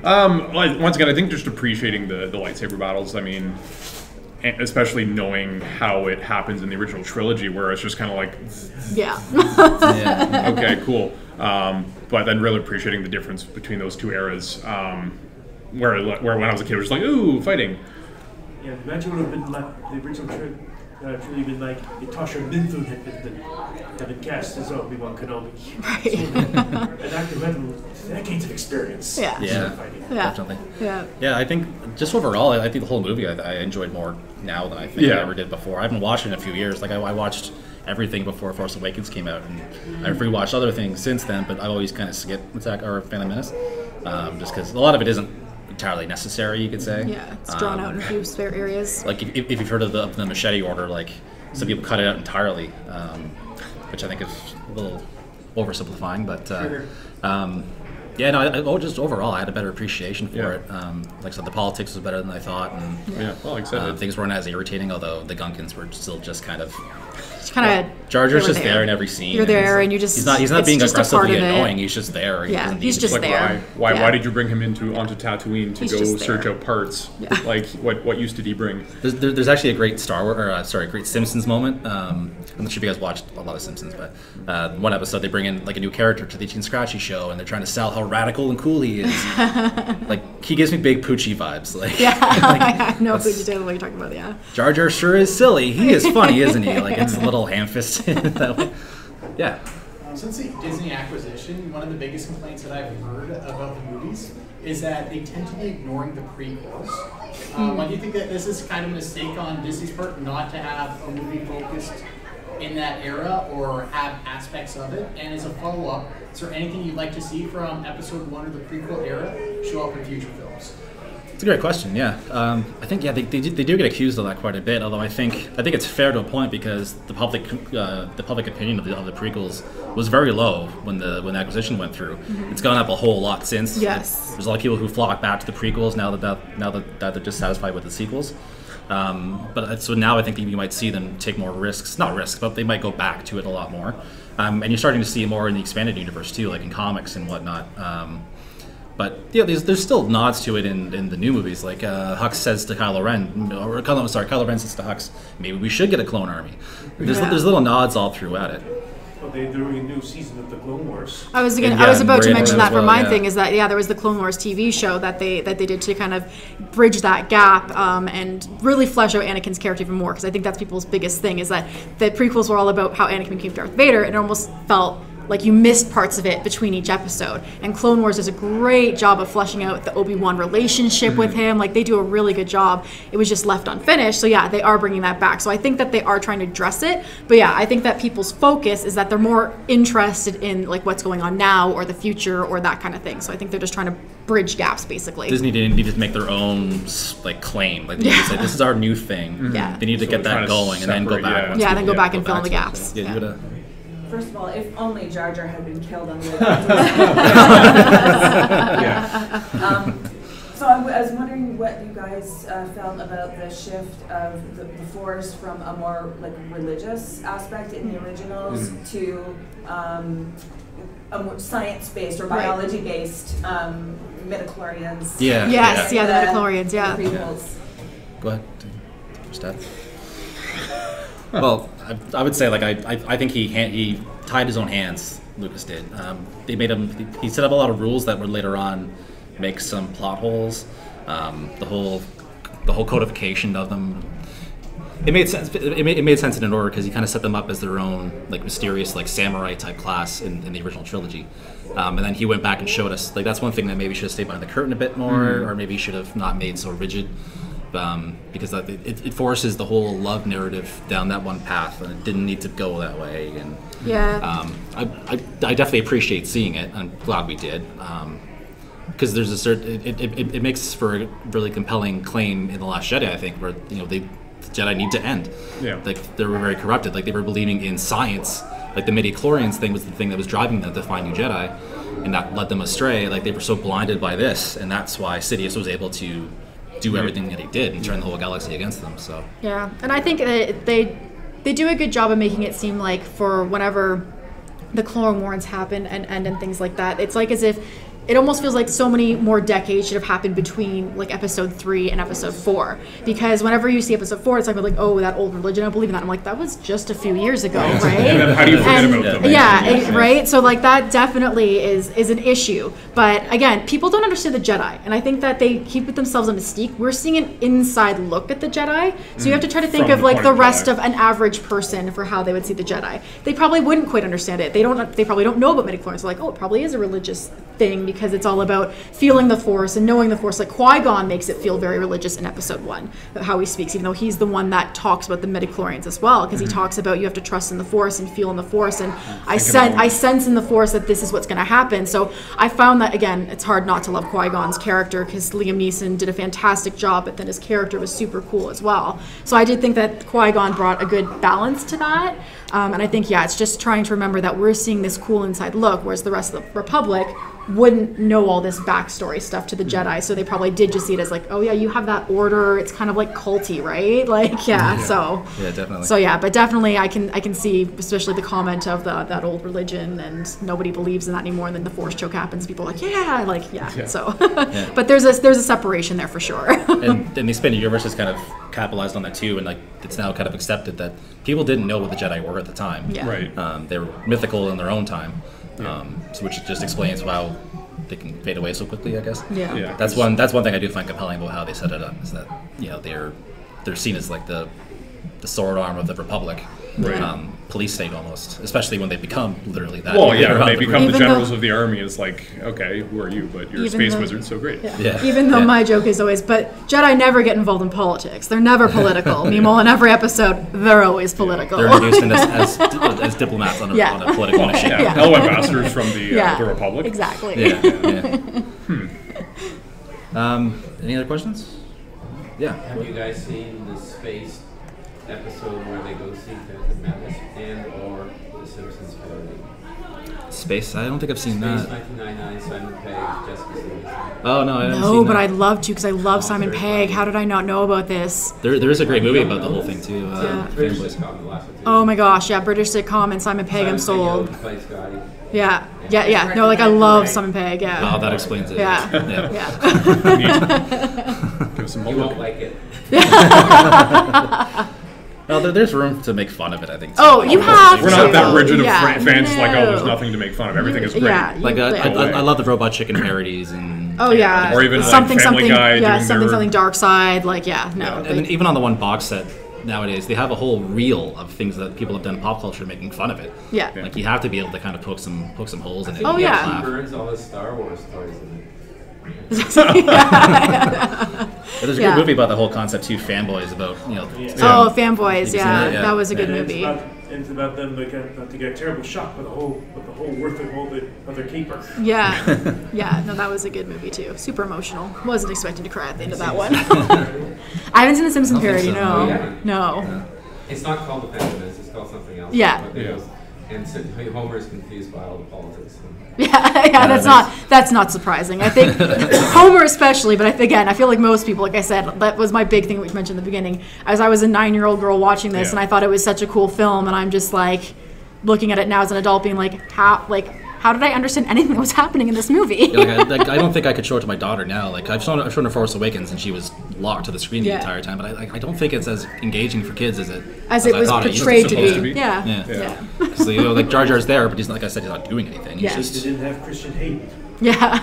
once again, I think just appreciating the lightsaber battles. I mean, especially knowing how it happens in the original trilogy, where it's just kind of like, Yeah. okay, cool. But then really appreciating the difference between those two eras, where when I was a kid, it was just like, ooh, fighting. Yeah, imagine what it would have been like the original trilogy been like if Tasha Minthun had been cast as Obi-Wan Kenobi. Right. So, an actor who had decades of experience. Yeah. Yeah. Fighting. Definitely. Yeah. Yeah, I think just overall, I think the whole movie I enjoyed more now than I think I ever did before. I haven't watched it in a few years. Like I watched everything before Force Awakens came out, and I've rewatched other things since then. But I always kind of skip Attack or Phantom Menace, just because a lot of it isn't entirely necessary, you could say. Yeah, it's drawn out in a few spare areas. Like if you've heard of the machete order, like some people cut it out entirely, which I think is a little oversimplifying, but yeah, no, just overall, I had a better appreciation for it. Like I said, the politics was better than I thought, and Well, like I said, things weren't as irritating, although the Gunkins were still just kind of... Jar Jar's just there in every scene. You're there, and you just... He's not it's being just a part aggressively of it. annoying. He's just there. Yeah, he's just like, there. Why did you bring him onto Tatooine to He's go just search there. out parts? Yeah. Like what use did he bring? There's actually a great great Simpsons moment. I'm not sure if you guys watched a lot of Simpsons, but one episode they bring in like a new character to the Itchy and Scratchy show, and they're trying to sell how radical and cool he is. Like he gives me big Poochie vibes. Like Yeah, I know that's- exactly what you're talking about. Yeah. Jar Jar sure is silly. He is funny, isn't he? Like it's a little ham-fisted that way. Yeah. Since the Disney acquisition, one of the biggest complaints that I've heard about the movies is that they tend to be ignoring the prequels. Why do you think that this is kind of a mistake on Disney's part not to have a movie focused in that era or have aspects of it? And as a follow-up, is there anything you'd like to see from Episode 1 or the prequel era show up in future films? It's a great question. Yeah, I think they do get accused of that quite a bit. Although I think it's fair to a point because the public opinion of the prequels was very low when the acquisition went through. Mm-hmm. It's gone up a whole lot since. Yes. There's a lot of people who flock back to the prequels now that they're just satisfied with the sequels. So now I think that you might see them take more risks. Not risks, but they might go back to it a lot more. And you're starting to see it more in the expanded universe too, like in comics and whatnot. But yeah, there's still nods to it in the new movies. Like Hux says to Kylo Ren, Kylo Ren says to Hux, maybe we should get a clone army. There's little nods all throughout it. Well, they're doing a new season of the Clone Wars. I was about to mention that for my thing is that there was the Clone Wars TV show that they did to kind of bridge that gap and really flesh out Anakin's character even more, because I think that's people's biggest thing is that the prequels were all about how Anakin became Darth Vader, and it almost felt like you missed parts of it between each episode. And Clone Wars does a great job of fleshing out the Obi-Wan relationship with him. Like, they do a really good job. It was just left unfinished. So yeah, they are bringing that back. So I think that they are trying to address it. But yeah, I think that people's focus is that they're more interested in like what's going on now or the future or that kind of thing. So I think they're just trying to bridge gaps, basically. Disney needed to make their own like claim. Like they need to say, this is our new thing. Yeah. They need to get that going and then go back. Yeah, then go back and fill in the gaps. Yeah, you gotta... First of all, if only Jar Jar had been killed on the way. So I was wondering what you guys felt about the shift of the Force from a more like religious aspect in the originals to a more science-based or biology-based midichlorians. Yeah. Yes, the midichlorians, yeah. The prequels. Go ahead. Step. Well, I would say like I think he tied his own hands. Lucas did. They made him. He set up a lot of rules that would later on make some plot holes. The whole codification of them. It made sense. It made sense in an order because he kind of set them up as their own like mysterious like samurai type class in the original trilogy. And then he went back and showed us like that's one thing that maybe should have stayed behind the curtain a bit more, or maybe should have not made so rigid. Because it forces the whole love narrative down that one path, and it didn't need to go that way. And I definitely appreciate seeing it. I'm glad we did, because there's a certain it makes for a really compelling claim in The Last Jedi, I think, where the Jedi need to end. Yeah, like they were very corrupted. Like they were believing in science. Like the midichlorians thing was the thing that was driving them to find new Jedi, and that led them astray. Like they were so blinded by this, and that's why Sidious was able to do everything that he did and turn the whole galaxy against them. So yeah, and I think that they do a good job of making it seem like for whenever the Clone Wars happen and things like that, it's like as if it almost feels like so many more decades should have happened between like episode 3 and episode 4, because whenever you see episode 4, it's like oh, that old religion, I don't believe in that. I'm like, that was just a few years ago, right? And then how do you forget about them? Yeah, right. So like that definitely is an issue. But again, people don't understand the Jedi, and I think that they keep it themselves a mystique. We're seeing an inside look at the Jedi, so you have to try to think From of the like point the of rest Jedi. of an average person for how they would see the Jedi. They probably wouldn't quite understand it. They probably don't know about midichlorians. They're like, oh, it probably is a religious thing because it's all about feeling the Force and knowing the Force. Like Qui-Gon makes it feel very religious in episode 1, how he speaks, even though he's the one that talks about the midichlorians as well, because he talks about you have to trust in the Force and feel in the Force, and I sense in the Force that this is what's going to happen. So I found that, again, it's hard not to love Qui-Gon's character because Liam Neeson did a fantastic job, but then his character was super cool as well. So I did think that Qui-Gon brought a good balance to that. And I think, it's just trying to remember that we're seeing this cool inside look, whereas the rest of the Republic wouldn't know all this backstory stuff to the Jedi, so they probably did just see it as like, oh yeah, you have that order, it's kind of like culty, right? Like, so Yeah, definitely. so but definitely I can see, especially the comment of that old religion and nobody believes in that anymore, and then the Force choke happens, people are like, so but there's a separation there for sure. and the expanded universe has kind of capitalized on that too, and like it's now kind of accepted that people didn't know what the Jedi were at the time. Right. They were mythical in their own time, so which just explains how they can fade away so quickly, I guess. Yeah. That's one thing I do find compelling about how they set it up, is that they're seen as like the sword arm of the Republic. Right. Police state almost, especially when they become literally that. Well, yeah, when they become the Even generals though- of the army, it's like, okay, who are you? But you're a Even space though- wizard, so great. Yeah. Even though Yeah. my joke is always, but Jedi never get involved in politics. They're never political. Meanwhile, in every episode, they're always political. They're introduced in as diplomats on a political mission. Yeah, hell ambassadors from the Republic. Exactly. Any other questions? Yeah. Have you guys seen the space episode where they go see the Menace and or the Simpsons parody? Space? I don't think I've seen Space that. 1999, Simon Pegg, Jessica Simpson. Oh no, I haven't No, seen but that. I'd love to because I love Simon Pegg. How did I not know about this? There is a great movie about the whole thing too. British Fanboys. sitcom, the last one too. Oh my gosh, yeah, British sitcom and Simon Pegg, I'm Simon sold. Pegg plays Scotty. Yeah. No, like I love Simon Pegg. Yeah. Oh, that explains it. Yeah. Give us some You homework. won't like it. No, there's room to make fun of it, I think. Oh, you have We're to. not that rigid of Yeah, fans like, oh, there's no. nothing to make fun of. Everything is great. Yeah. Like you- I love the robot chicken parodies and. Oh yeah. Or even, like, something Family something Guy yeah, doing something their- dark side, like no. And then even on the one box set nowadays, they have a whole reel of things that people have done in pop culture making fun of it. Yeah. Like you have to be able to kind of poke some holes in it. Oh, and yeah. laugh. Burns all his Star Wars stories in it. But there's a Yeah. good movie about the whole concept too, Fanboys, about Oh, Fanboys, You've seen yeah, that? Yeah. that was a good And movie. It's about them they get a terrible shock with the whole worth of their caper. Yeah, no, that was a good movie too. Super emotional. Wasn't expecting to cry at the end of that one. I haven't seen the Simpsons I don't parody. think so. No, Yeah. no. It's not called the Feminist, it's called something else. Yeah. But it goes, and so Homer is confused by all the politics. Yeah, that's not surprising. I think Homer especially, but I feel like most people, like I said, that was my big thing we mentioned in the beginning. As I was a 9-year-old girl watching this, and I thought it was such a cool film, and I'm just like looking at it now as an adult, being like, how did I understand anything that was happening in this movie? Yeah, I don't think I could show it to my daughter now. Like I've shown her Force Awakens, and she was locked to the screen the entire time. But I don't think it's as engaging for kids as it As I it was thought portrayed used to supposed to be. be. Yeah. Because like Jar Jar's there, but he's not, like I said, he's not doing anything. Yeah. He's They just didn't have Christian hate. Yeah.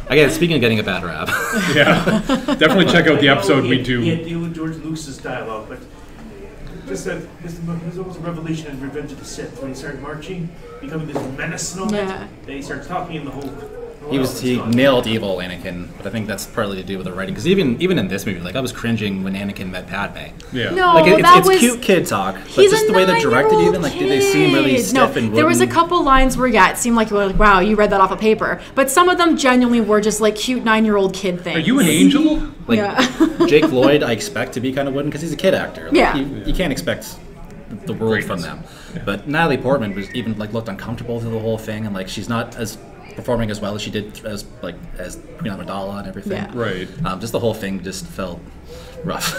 again. Speaking of getting a bad rap, Yeah. Definitely check out the episode He we had do. to deal with George Lucas's dialogue, but just that there's almost a revelation in Revenge of the Sith when he started marching, becoming this menace and all Yeah. that. Then he starts talking in the whole. he nailed evil Anakin, but I think that's partly to do with the writing. Because even in this movie, like I was cringing when Anakin met Padme. Yeah. No, Like that it's was cute kid talk, but He's just a the way they directed 9-year-old even, like did they seem really kid. stiff No, and there was a wooden? couple lines where it seemed like you were like, wow, you read that off of paper. But some of them genuinely were just like cute 9-year-old kid things. Are you an angel? Like Yeah. Jake Lloyd, I expect to be kind of wooden because he's a kid actor. Like, Yeah. you can't expect the world from them. But Natalie Portman was even like looked uncomfortable through the whole thing, and like she's not as performing as well as she did as Queen Amidala and everything. Yeah. Right. Just the whole thing just felt rough.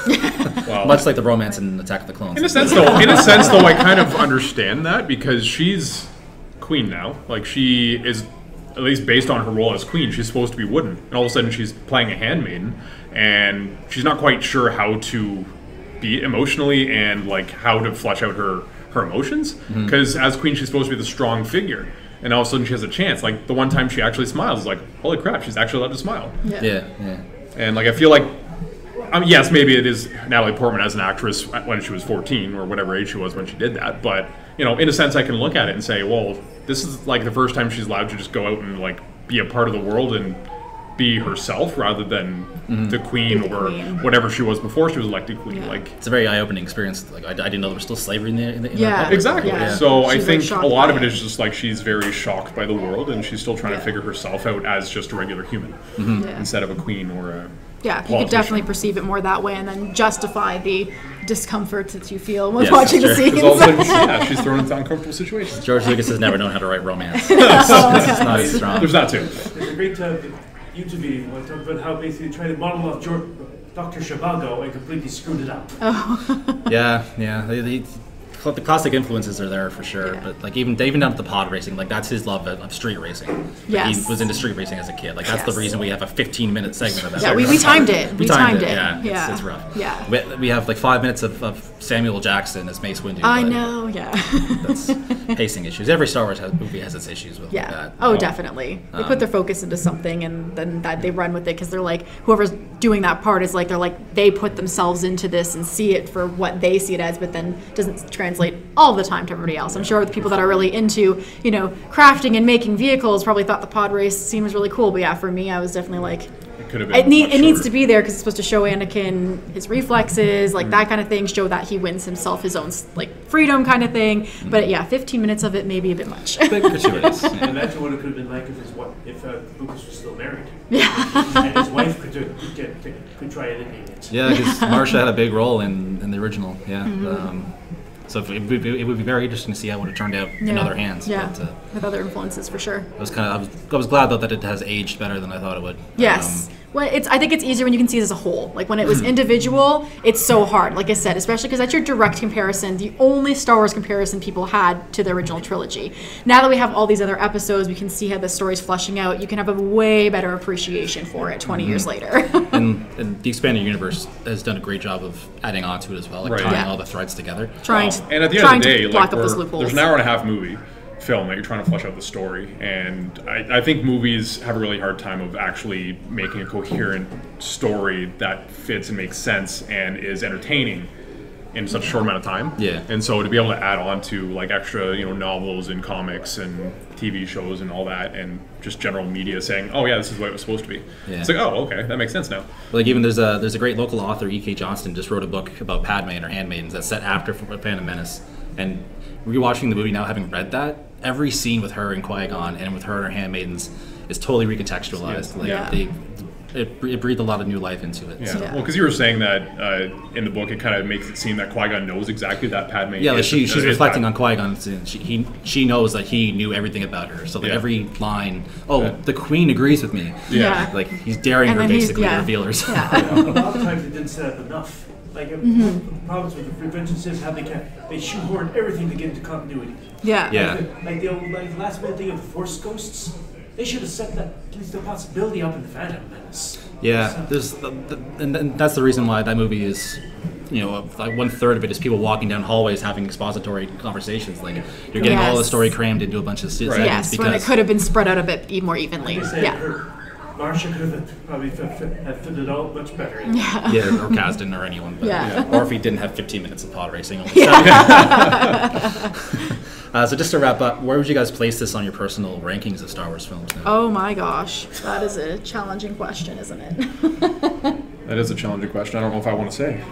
Wow. Much like the romance in Attack of the Clones. In a sense, though, I kind of understand that because she's queen now. Like she is at least based on her role as queen, she's supposed to be wooden, and all of a sudden she's playing a handmaiden, and she's not quite sure how to be emotionally and like how to flesh out her emotions, because as queen she's supposed to be the strong figure, and all of a sudden she has a chance. Like the one time she actually smiles is like, holy crap, she's actually allowed to smile. Yeah. And like I feel like, yes, maybe it is Natalie Portman as an actress when she was 14 or whatever age she was when she did that, but you know, in a sense I can look at it and say, well, this is like the first time she's allowed to just go out and like be a part of the world and be herself rather than the queen or whatever she was before she was elected queen. Like it's a very eye-opening experience. Like I didn't know there was still slavery in the Republic. Exactly. So She's I think like a lot of it by is just like she's very shocked by the world, and she's still trying to figure herself out as just a regular human instead of a queen or a you could definitely perceive it more that way, and then justify the discomfort that you feel with watching the scenes. All of a sudden, she's thrown into uncomfortable situations. George Lucas has never known how to write romance. It's not as strong. There's that too. There's a great YouTube video where talk about how basically they tried to model off Dr. Zhivago and completely screwed it up. The classic influences are there for sure, but like even down to the pod racing, like that's his love of street racing. Like, he was into street racing as a kid. Like that's the reason we have a 15-minute segment of that. Yeah, we timed it. We timed it. Yeah, it's rough. Yeah, we have like 5 minutes of Samuel Jackson as Mace Windu. I know. Yeah, that's pacing issues. Every Star Wars movie has its issues with that. Oh, definitely. They put their focus into something and then they run with it because they're like whoever's doing that part is like they put themselves into this and see it for what they see it as, but then doesn't translate all the time to everybody else. I'm sure the people that are really into, crafting and making vehicles probably thought the pod race scene was really cool. But yeah, for me, I was definitely like, it needs to be there because it's supposed to show Anakin his reflexes, like that kind of thing, show that he wins himself his own like freedom kind of thing. But yeah, 15 minutes of it may be a bit much. Imagine what it could have been like if Lucas was still married. Yeah, and his wife could try editing it. Yeah, because Marsha had a big role in the original. Yeah. So it would be very interesting to see how it would have turned out in other hands. Yeah, but, with other influences for sure. I was glad though that it has aged better than I thought it would. Yes. Well, I think it's easier when you can see it as a whole. Like when it was individual, it's so hard. Like I said, especially because that's your direct comparison, the only Star Wars comparison people had to the original trilogy. Now that we have all these other episodes, we can see how the story's fleshing out. You can have a way better appreciation for it 20 years later. and the expanded universe has done a great job of adding on to it as well, like tying all the threads together. And at the end of the day, like there's an hour and a half movie film that you're trying to flesh out the story, and I think movies have a really hard time of actually making a coherent story that fits and makes sense and is entertaining in such a short amount of time. Yeah. And so to be able to add on to like extra, novels and comics and TV shows and all that, and just general media saying, oh yeah, this is what it was supposed to be. Yeah. It's like, oh, okay, that makes sense now. Like even there's a great local author, E.K. Johnston, just wrote a book about Padme and her handmaidens that's set after Phantom Menace. And rewatching the movie now, having read that, every scene with her and Qui-Gon and with her and her handmaidens is totally recontextualized. It breathed a lot of new life into it. Yeah. So. Well, because you were saying that in the book, it kind of makes it seem that Qui-Gon knows exactly that Padme. Yeah, like she's reflecting on Qui-Gon. She knows that he knew everything about her. So like every line, the Queen agrees with me. Yeah. Like he's daring her basically to reveal herself. Yeah. A lot of times it didn't set up enough. Like the problems with the Revenge is how they shoehorn everything to get into continuity. Yeah. Like the old last minute thing of the Force ghosts. They should have set that at least the possibility up in the Phantom Menace. Yeah, and that's the reason why that movie is, like 1/3 of it is people walking down hallways having expository conversations. Like you're getting all the story crammed into a bunch of segments. Yes, when it could have been spread out a bit more evenly. Marsha could have probably fit it out much better. Yeah, or Kasdan or anyone. But, or if he didn't have 15 minutes of pod racing. So just to wrap up, where would you guys place this on your personal rankings of Star Wars films now? Oh my gosh, that is a challenging question, isn't it? That is a challenging question. I don't know if I want to say.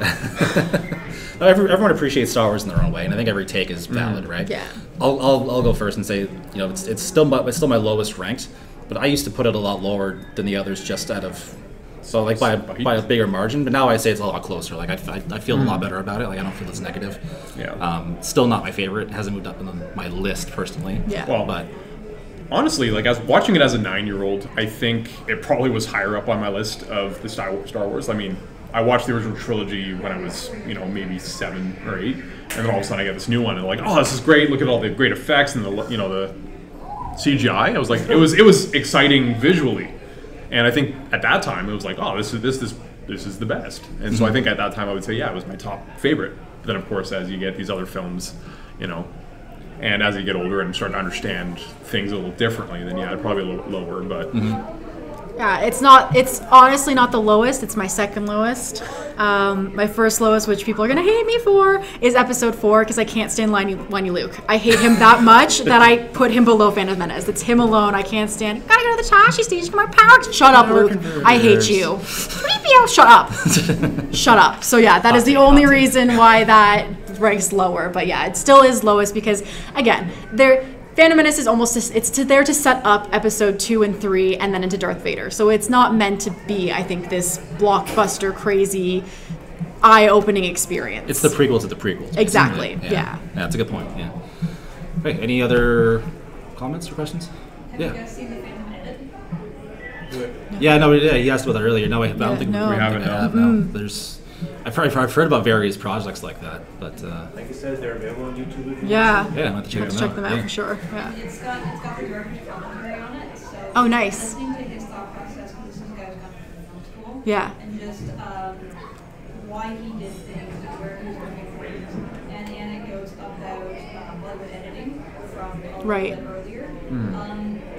Everyone appreciates Star Wars in their own way, and I think every take is valid, right? Yeah. I'll go first and say, it's still my lowest ranked, but I used to put it a lot lower than the others, just out of. So like by a bigger margin, but now I say it's a lot closer. Like I feel a lot better about it. Like I don't feel as negative. Yeah. Still not my favorite. It hasn't moved up on my list personally. Yeah. Well, but honestly, like as watching it as a 9-year-old, I think it probably was higher up on my list of the Star Wars. I mean, I watched the original trilogy when I was maybe 7 or 8, and then all of a sudden I get this new one and like, oh, this is great. Look at all the great effects and the CGI. I was like, it was exciting visually, and I think at that time it was like, oh, this is the best. And so I think at that time I would say, yeah, it was my top favorite. But then of course, as you get these other films, you know, and as you get older and start to understand things a little differently, then yeah, probably a little lower. But yeah, it's honestly not the lowest. It's my second lowest. My first lowest, which people are gonna hate me for, is episode 4 because I can't stand Whiny Luke. I hate him that much that I put him below Phantom Menace. It's him alone. I can't stand. Gotta go to the Tashi stage for my power. Shut up, Luke. I hate you. 3PO, shut up. Shut up. So yeah, that is the only reason why that ranks lower. But yeah, it still is lowest because again, Phantom Menace is almost there to set up episode 2 and 3 and then into Darth Vader. So it's not meant to be, I think, this blockbuster, crazy, eye-opening experience. It's the prequel to the prequels. Exactly. Yeah. Yeah, that's a good point. Yeah. Okay. Any other comments or questions? Have you guys seen the Phantom Edit? Yeah. No. Yeah. You asked about that earlier. No, I don't think no. we haven't. No. I've heard about various projects like that, but Like I said, they're available on YouTube. Yeah. yeah, I have to check Check them out for sure. Yeah. It's got the director's commentary on it. So Oh, nice. listening to his thought process, because this is a guy who's gone from film school. Yeah. And just why he did things, where he was looking for things, and anecdotes about Bollywood editing from a little bit earlier.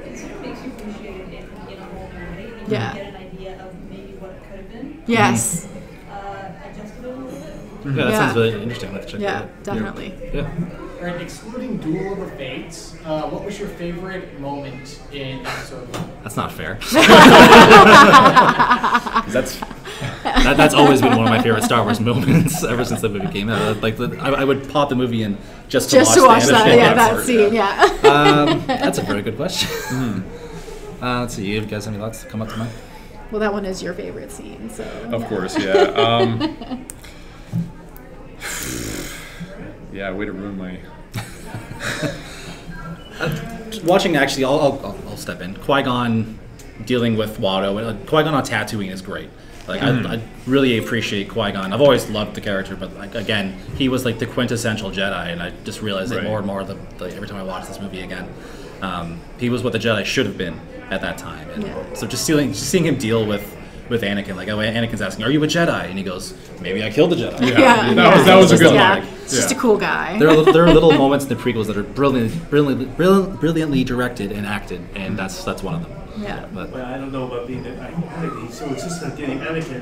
It sort of makes you appreciate it in a whole new way. And you Yeah. get an idea of maybe what it could have been. Yes. Adjusted it a little bit. yeah, that sounds really interesting. I'll have to check that Yeah, out. definitely. Yeah. All right, excluding Duel of the Fates, what was your favorite moment in episode 1? That's not fair. 'Cause that's always been one of my favorite Star Wars moments ever since the movie came out. Like I would pop the movie in just to watch that. Anakin Yeah, that part. scene. Yeah. That's a very good question. Let's see. You guys have any thoughts come up to mind? Well, that one is your favorite scene, so. of course, yeah. Yeah, way to ruin my. Watching, actually, I'll step in. Qui-Gon dealing with Watto. Qui-Gon on Tatooine is great. Like I really appreciate Qui-Gon. I've always loved the character, but like again, he was like the quintessential Jedi, and I just realized it more and more every time I watch this movie again. He was what the Jedi should have been at that time, and so just seeing him deal with Anakin, like Anakin's asking, "Are you a Jedi?" and he goes, "Maybe I killed a Jedi." That was a good line. He's just a cool guy. There are little moments in the prequels that are brilliantly directed and acted, and that's one of them. Yeah. But Well, I don't know about being identity, so it's just like getting Anakin,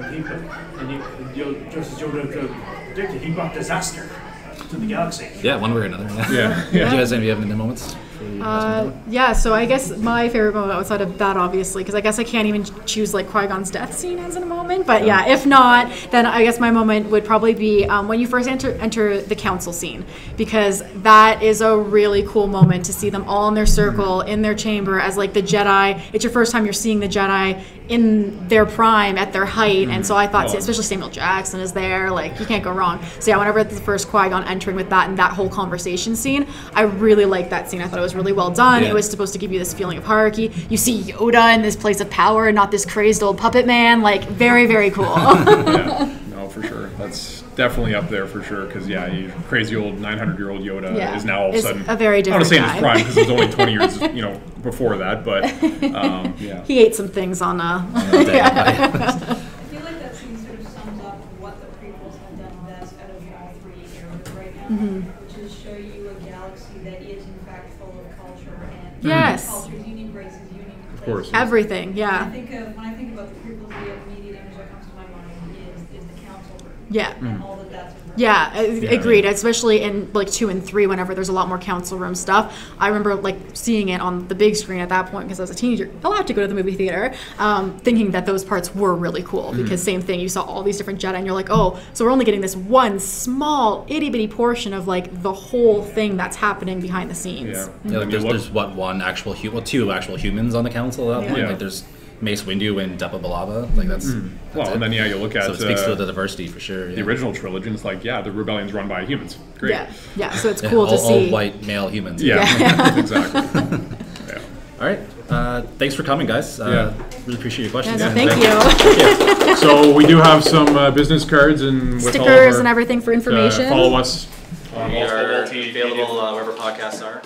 just as Yoda predicted, he brought disaster to the galaxy. yeah, one way or another. Yeah. Do you guys have any moments? Yeah, so I guess my favorite moment outside of that, obviously, because I guess I can't even choose like Qui-Gon's death scene as a moment, but yeah, if not, then I guess my moment would probably be when you first enter the council scene, because that is a really cool moment to see them all in their circle, in their chamber, as like the Jedi. It's your first time you're seeing the Jedi in their prime, at their height, and so I thought, especially Samuel Jackson is there, like, you can't go wrong. So yeah, whenever the first Qui-Gon entering with that and that whole conversation scene, I really liked that scene. I thought it was really well done. It was supposed to give you this feeling of hierarchy. You see Yoda in this place of power and not this crazed old puppet man. Like, very, very cool. Yeah, no, for sure. That's definitely up there for sure. Because crazy old 900-year-old Yoda is now all of a sudden a very different I don't want to say in his guy. prime because it was only 20 years, before that. But yeah, He ate some things on I feel like that scene sort of sums up what the prequels have done best out of all three eras right now, which is show you a galaxy that is in fact full of culture and cultures, unique races, unique places. of course. Everything, When I think about the prequels, the immediate image that comes to my mind is the council room. Yeah. And all that's Yeah, agreed. Especially in like 2 and 3, whenever there's a lot more council room stuff. I remember like seeing it on the big screen at that point because I was a teenager, allowed to go to the movie theater, thinking that those parts were really cool because same thing, you saw all these different Jedi and you're like, oh, so we're only getting this one small itty bitty portion of like the whole thing that's happening behind the scenes. Yeah, like there's two actual humans on the council at that point. Yeah. Like there's Mace Windu and Depa Billaba. Like that's Well, and then you look at so it speaks to the diversity for sure. the original trilogy, and it's like, the rebellion's run by humans. Great. Yeah. So it's cool to all see. white male humans. Yeah. Exactly. Yeah. All right. Thanks for coming, guys. Really appreciate your questions. Yeah, thank you. So we do have some business cards and with all of Stickers our, and everything for information. follow us. We are available wherever podcasts are.